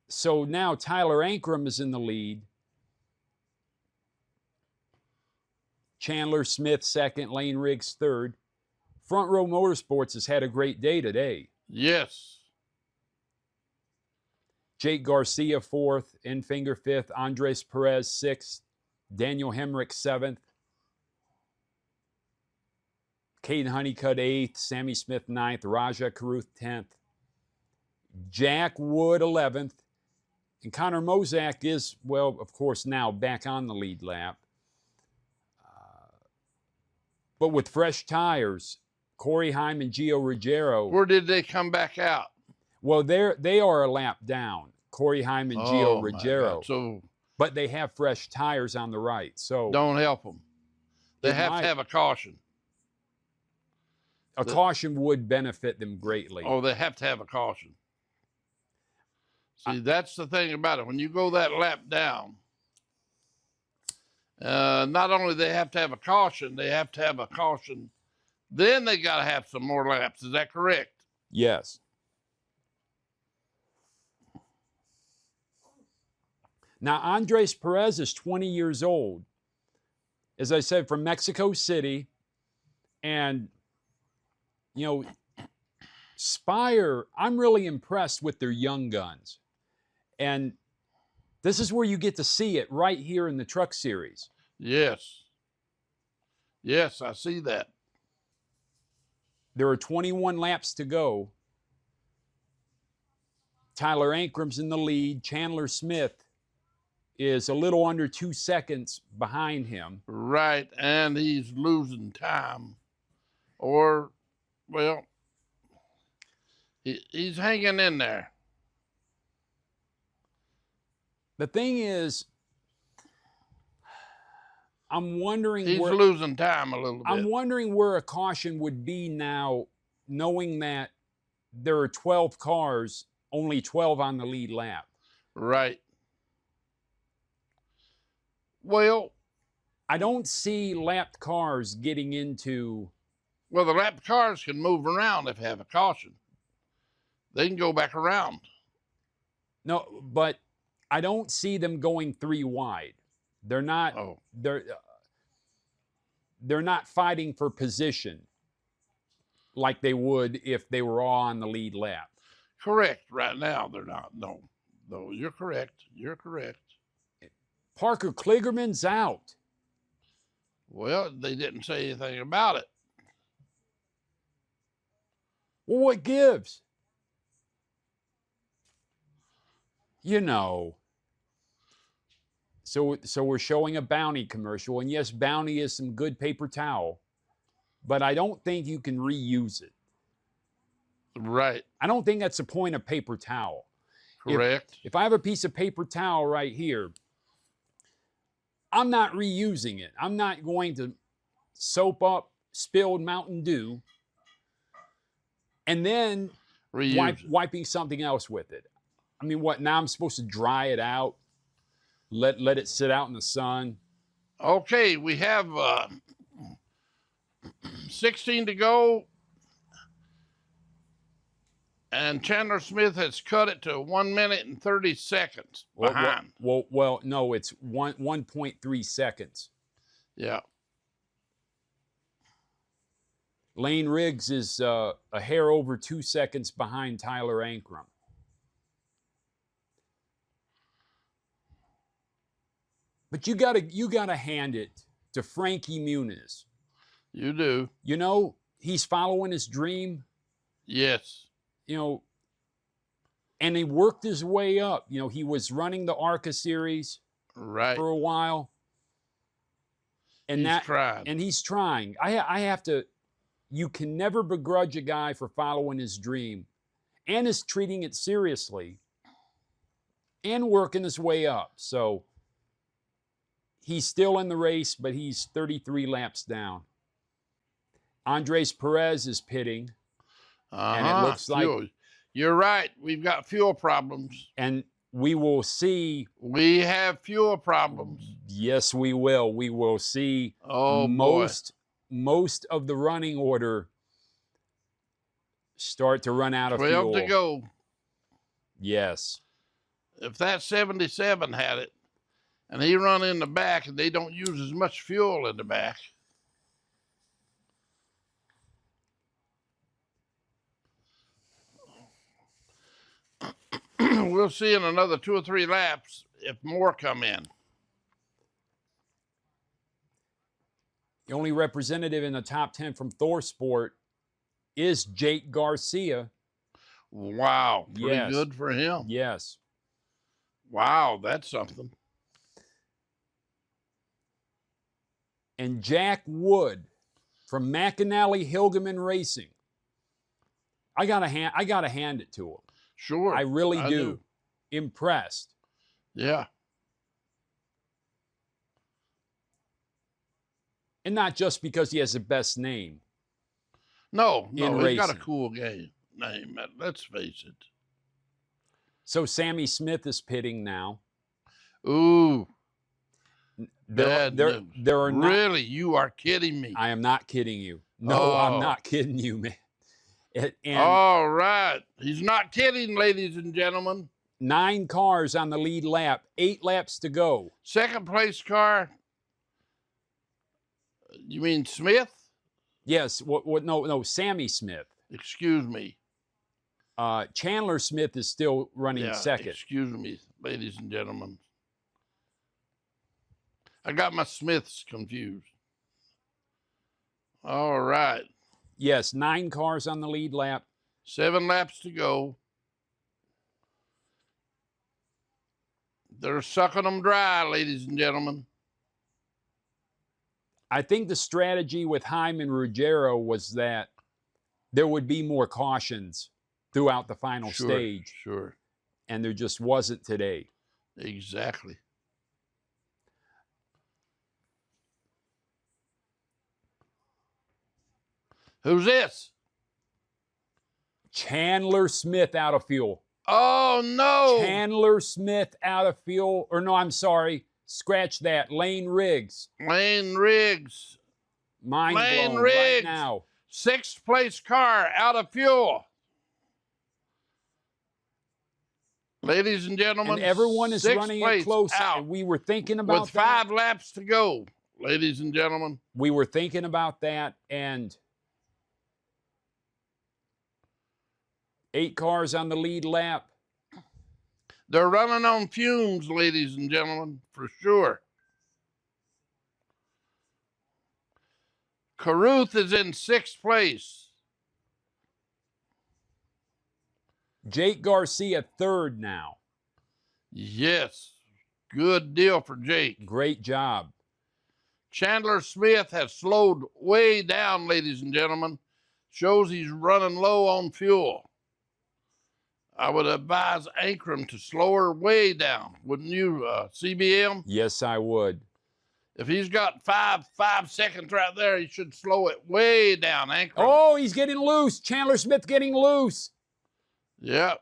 So now Tyler Ankrum is in the lead. Chandler Smith second, Lane Riggs third. Front Row Motorsports has had a great day today. Yes. Jake Garcia fourth, Enfinger fifth, Andres Perez sixth, Daniel Hemrick seventh, Caden Honeycutt eighth, Sammy Smith ninth, Raja Caruth 10th, Jack Wood 11th, and Connor Mosack is, well, of course, now back on the lead lap. But with fresh tires, Corey Heim and Gio Ruggiero. Where did they come back out? Well, they are a lap down, Corey Heim and Gio Ruggiero. So, but they have fresh tires on the right. So don't help them. They have to have a caution. A caution would benefit them greatly. Oh, they have to have a caution. See, that's the thing about it. When you go that lap down, not only they have to have a caution, they have to have a caution. Then they got to have some more laps. Is that correct? Yes. Now, Andres Perez is 20 years old. As I said, from Mexico City. And, you know, Spire, I'm really impressed with their young guns. And this is where you get to see it right here in the Truck Series. Yes. Yes, I see that. There are 21 laps to go. Tyler Ankram's in the lead. Chandler Smith is a little under 2 seconds behind him. Right, and he's losing time. Or, well, he's hanging in there. The thing is, I'm wondering he's where, losing time a little bit. I'm wondering where a caution would be now, knowing that there are 12 cars, only 12 on the lead lap. Right. Well, I don't see lapped cars getting into. Well, the lapped cars can move around if they have a caution. They can go back around. No, but I don't see them going 3 wide. They're not. Oh. They're not fighting for position like they would if they were all on the lead lap. Correct. Right now, they're not. No, you're correct. You're correct. Parker Kligerman's out. Well, they didn't say anything about it. Well, what gives? You know. So we're showing a Bounty commercial, and yes, Bounty is some good paper towel, but I don't think you can reuse it. Right. I don't think that's the point of paper towel. Correct. If I have a piece of paper towel right here, I'm not reusing it. I'm not going to soap up spilled Mountain Dew and then wiping something else with it. I mean, what, now I'm supposed to dry it out? Let it sit out in the sun? Okay, we have 16 to go. And Chandler Smith has cut it to 1 minute and 30 seconds behind. Well, no, it's 1.3 seconds. Yeah. Lane Riggs is a hair over 2 seconds behind Tyler Ankram. But you gotta hand it to Frankie Muniz. You do. You know, he's following his dream. Yes. You know, and he worked his way up. You know, he was running the ARCA series for a while. And he's trying. I have to, you can never begrudge a guy for following his dream and is treating it seriously and working his way up. So he's still in the race, but he's 33 laps down. Andres Perez is pitting. And it looks like fuel. You're right. We've got fuel problems. And we will see. We have fuel problems. Yes, we will. We will see most of the running order start to run out of fuel. 12 to go. Yes. If that 77 had it, and he run in the back, and they don't use as much fuel in the back. We'll see in another 2 or 3 laps if more come in. The only representative in the top 10 from Thor Sport is Jake Garcia. Wow. Pretty good for him. Yes. Wow, that's something. And Jack Wood from McAnally Hilgeman Racing. I gotta hand it to him. Sure. I really do. Impressed. Yeah. And not just because he has the best name. No, he's racing. got a cool name. Let's face it. So Sammy Smith is pitting now. Ooh. There are not, really? You are kidding me. I am not kidding you. No, I'm not kidding you, man. All right. He's not kidding, ladies and gentlemen. 9 cars on the lead lap, 8 laps to go. Second place car. You mean Smith? Yes. No, Sammy Smith. Excuse me. Chandler Smith is still running second. Excuse me, ladies and gentlemen. I got my Smiths confused. All right. Yes, 9 cars on the lead lap. 7 laps to go. They're sucking them dry, ladies and gentlemen. I think the strategy with Heim and Ruggiero was that there would be more cautions throughout the final stage. Sure. And there just wasn't today. Exactly. Who's this? Chandler Smith out of fuel. Oh, no. Chandler Smith out of fuel. Or no, I'm sorry. Scratch that. Lane Riggs. Lane Riggs. Mind Lane blown Riggs. right now. 6th place car out of fuel. Ladies and gentlemen, And everyone is running it close. Out. And we were thinking about with 5 laps to go, ladies and gentlemen. We were thinking about that, and 8 cars on the lead lap. They're running on fumes, ladies and gentlemen, for sure. Carruth is in 6th place. Jake Garcia 3rd now. Yes, good deal for Jake. Great job. Chandler Smith has slowed way down, ladies and gentlemen. Shows he's running low on fuel. I would advise Ankrum to slow her way down, wouldn't you, CBM? Yes, I would. If he's got 5 seconds right there, he should slow it way down, Ankrum. Oh, he's getting loose. Chandler Smith getting loose. Yep.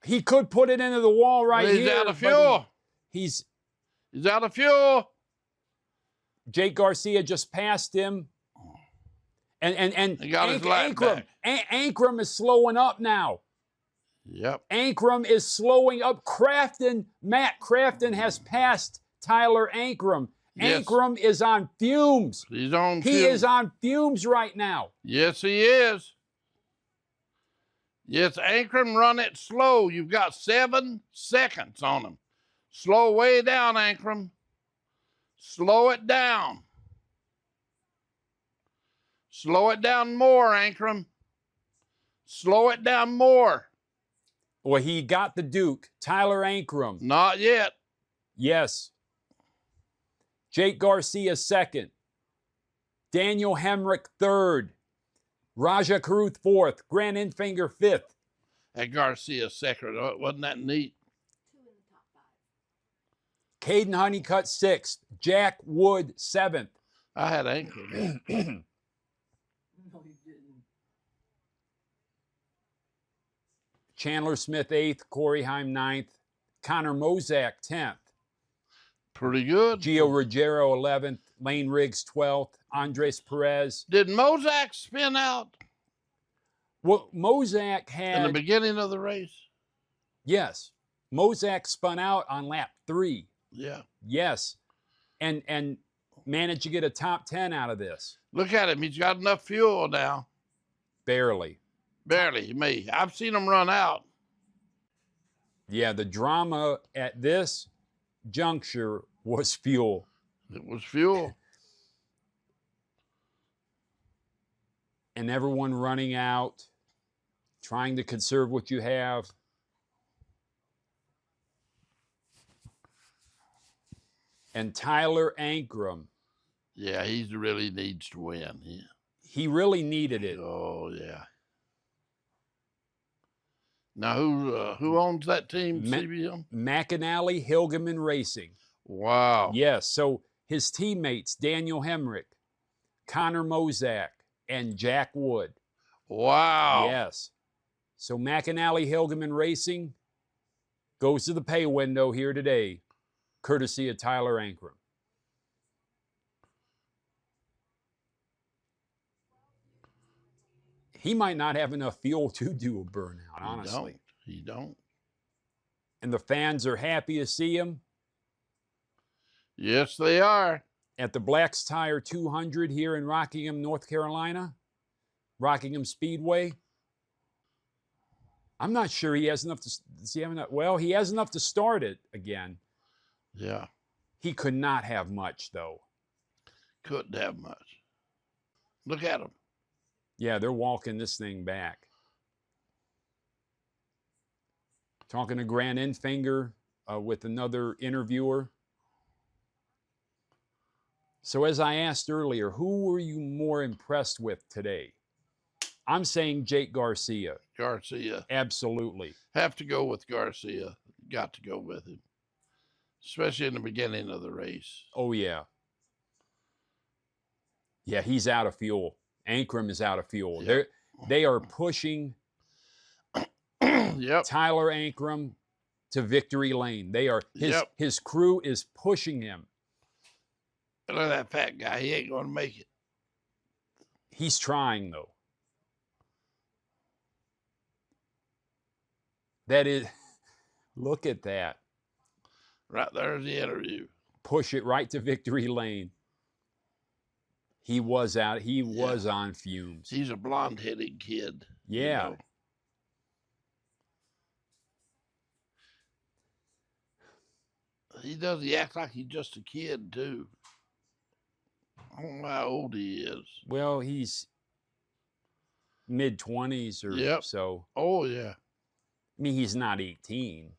He could put it into the wall right here. He's out of fuel. He's out of fuel. Jake Garcia just passed him. And he got his lap back. Ankrum is slowing up now. Yep. Ankrum is slowing up. Matt Crafton has passed Tyler Ankrum. Yes. Ankrum is on fumes. He's on fumes. He is on fumes right now. Yes, he is. Yes, Ankrum, run it slow. You've got 7 seconds on him. Slow way down, Ankrum. Slow it down. Slow it down more, Ankrum. Slow it down more. Well, he got the Duke. Tyler Ankrum. Not yet. Yes. Jake Garcia 2nd. Daniel Hemrick 3rd. Raja Carruth 4th. Grant Enfinger 5th. That Garcia 2nd. Wasn't that neat? 2 in the top 5. Caden Honeycutt 6th. Jack Wood 7th. I had Ankrum. No, you didn't. Chandler Smith 8th. Corey Heim 9th. Connor Mosack 10th. Pretty good. Gio Ruggiero 11th. Lane Riggs 12th. Andres Perez. Did Mosack spin out Well, Mosack had... in the beginning of the race? Yes. Mosack spun out on lap 3. Yeah. Yes. And managed to get a top 10 out of this. Look at him. He's got enough fuel now. Barely. Barely, me. I've seen him run out. Yeah, the drama at this juncture was fuel. It was fuel. And everyone running out, trying to conserve what you have. And Tyler Ankrum. Yeah, he really needs to win. Yeah. He really needed it. Oh, yeah. Now, who owns that team, CBM? McAnally Hilgeman Racing. Wow. Yes, so his teammates, Daniel Hemrick, Connor Mosack, and Jack Wood. Wow. Yes. So McAnally Hilgeman Racing goes to the pay window here today, courtesy of Tyler Ankrum. He might not have enough fuel to do a burnout, honestly. He don't. And the fans are happy to see him. Yes, they are. At the Black's Tire 200 here in Rockingham, North Carolina. Rockingham Speedway. I'm not sure he has enough to. Does he have enough? Well, he has enough to start it again. Yeah. He could not have much, though. Couldn't have much. Look at him. Yeah, they're walking this thing back. Talking to Grant Enfinger with another interviewer. So as I asked earlier, who were you more impressed with today? I'm saying Jake Garcia. Garcia. Absolutely. Have to go with Garcia. Got to go with him. Especially in the beginning of the race. Oh, yeah. Yeah, he's out of fuel. Ankrum is out of fuel. Yep. They are pushing Yep. Tyler Ankrum to victory lane. They are his crew is pushing him. Look at that fat guy. He ain't going to make it. He's trying, though. That is, look at that. Right there's the interview. Push it right to victory lane. He was out. He was on fumes. He's a blonde-headed kid. Yeah. You know. He acts like he's just a kid, too. I don't know how old he is. Well, he's mid-20s or so. Oh, yeah. I mean, he's not 18.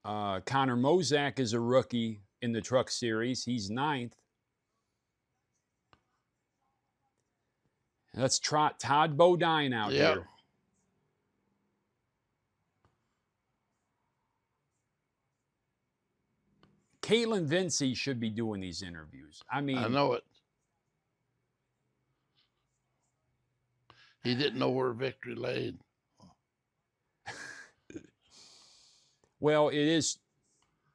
Connor Mosack is a rookie in the Truck Series. He's 9th. Let's trot Todd Bodine out here. Kaitlyn Vincie should be doing these interviews. I mean, I know it. He didn't know where victory lay. Well, it is.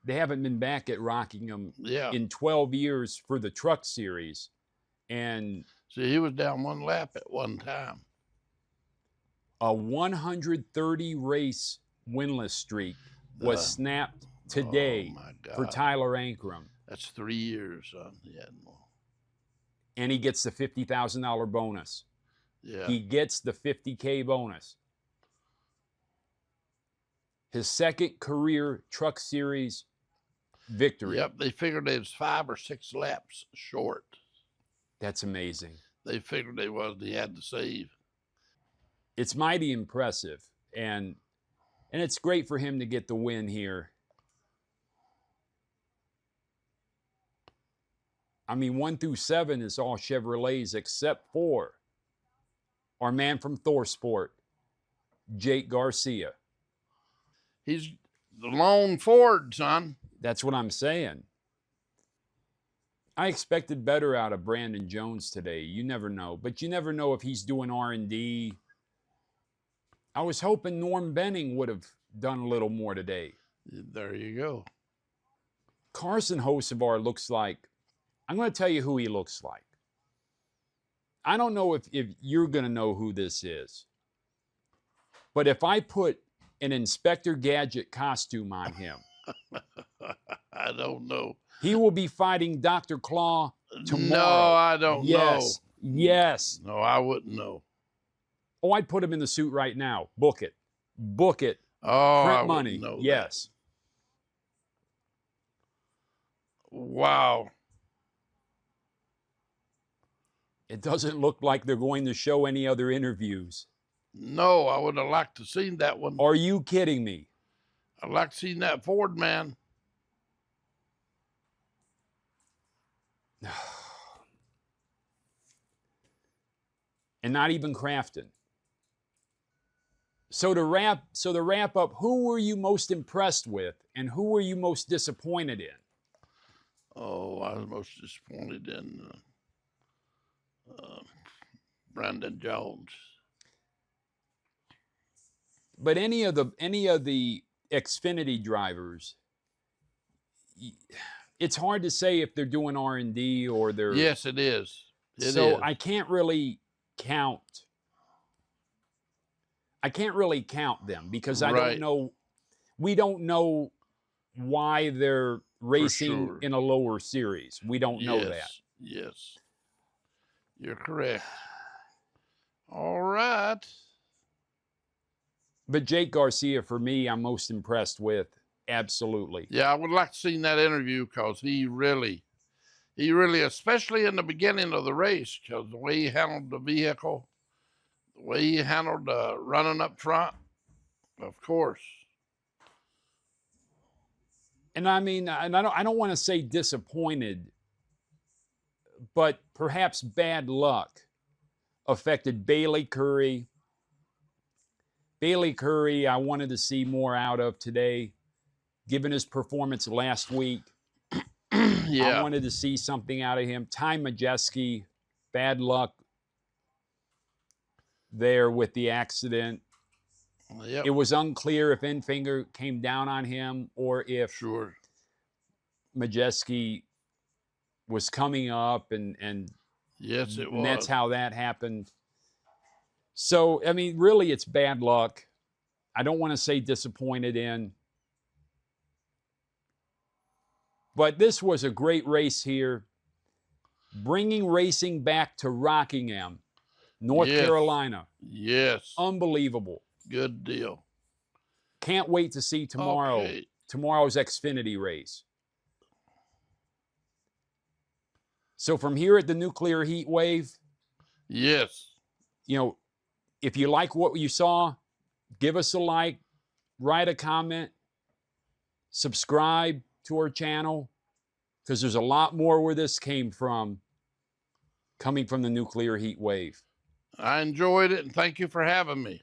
They haven't been back at Rockingham in 12 years for the Truck Series. And see, he was down one lap at one time. A 130 race winless streak was snapped today for Tyler Ankrum. That's 3 years, son. Yeah. And he gets the $50,000 bonus. Yeah. He gets the $50K bonus. His second career Truck Series victory. Yep, they figured it was 5 or 6 laps short. That's amazing. They figured he had to save. It's mighty impressive. And it's great for him to get the win here. I mean, 1 through 7 is all Chevrolets except for our man from ThorSport, Jake Garcia. He's the lone Ford, son. That's what I'm saying. I expected better out of Brandon Jones today. You never know. But you never know if he's doing R&D. I was hoping Norm Benning would have done a little more today. There you go. Carson Hocevar looks like, I'm going to tell you who he looks like. I don't know if you're going to know who this is. But if I put an Inspector Gadget costume on him, I don't know. He will be fighting Dr. Claw tomorrow. No, I don't know. Yes. No, I wouldn't know. Oh, I'd put him in the suit right now. Book it. Book it. Oh, Print I money. know Yes. That. Wow. It doesn't look like they're going to show any other interviews. No, I would have liked to seen that one. Are you kidding me? I'd like to seen that Ford man. And not even Crafton. So to wrap up, who were you most impressed with and who were you most disappointed in? Oh, I was most disappointed in Brandon Jones. But any of the Xfinity drivers, it's hard to say if they're doing R&D or they're. Yes, it is. So I can't really count. I can't really count them because I don't know. We don't know why they're racing in a lower series. We don't know that. Yes, you're correct. All right. But Jake Garcia, for me, I'm most impressed with. Absolutely. Yeah, I would like to see that interview because he really, especially in the beginning of the race, because the way he handled the vehicle, the way he handled running up front, of course. And I mean, and I don't want to say disappointed, but perhaps bad luck affected Bayley Currey. Bayley Currey, I wanted to see more out of today, given his performance last week. Yeah. I wanted to see something out of him. Ty Majeski, bad luck there with the accident. Yep. It was unclear if Enfinger came down on him or if Sure. Majeski was coming up and Yes, it was. and that's how that happened. So, I mean, really, it's bad luck. I don't want to say disappointed in. But this was a great race here, bringing racing back to Rockingham, North Yes. Carolina. Yes. Unbelievable. Good deal. Can't wait to see tomorrow. Okay. Tomorrow's Xfinity race. So from here at the Nuclear Heatwave, Yes. you know, if you like what you saw, give us a like, write a comment, subscribe to our channel, because there's a lot more where this came from, coming from the Nuclear Heatwave. I enjoyed it, and thank you for having me.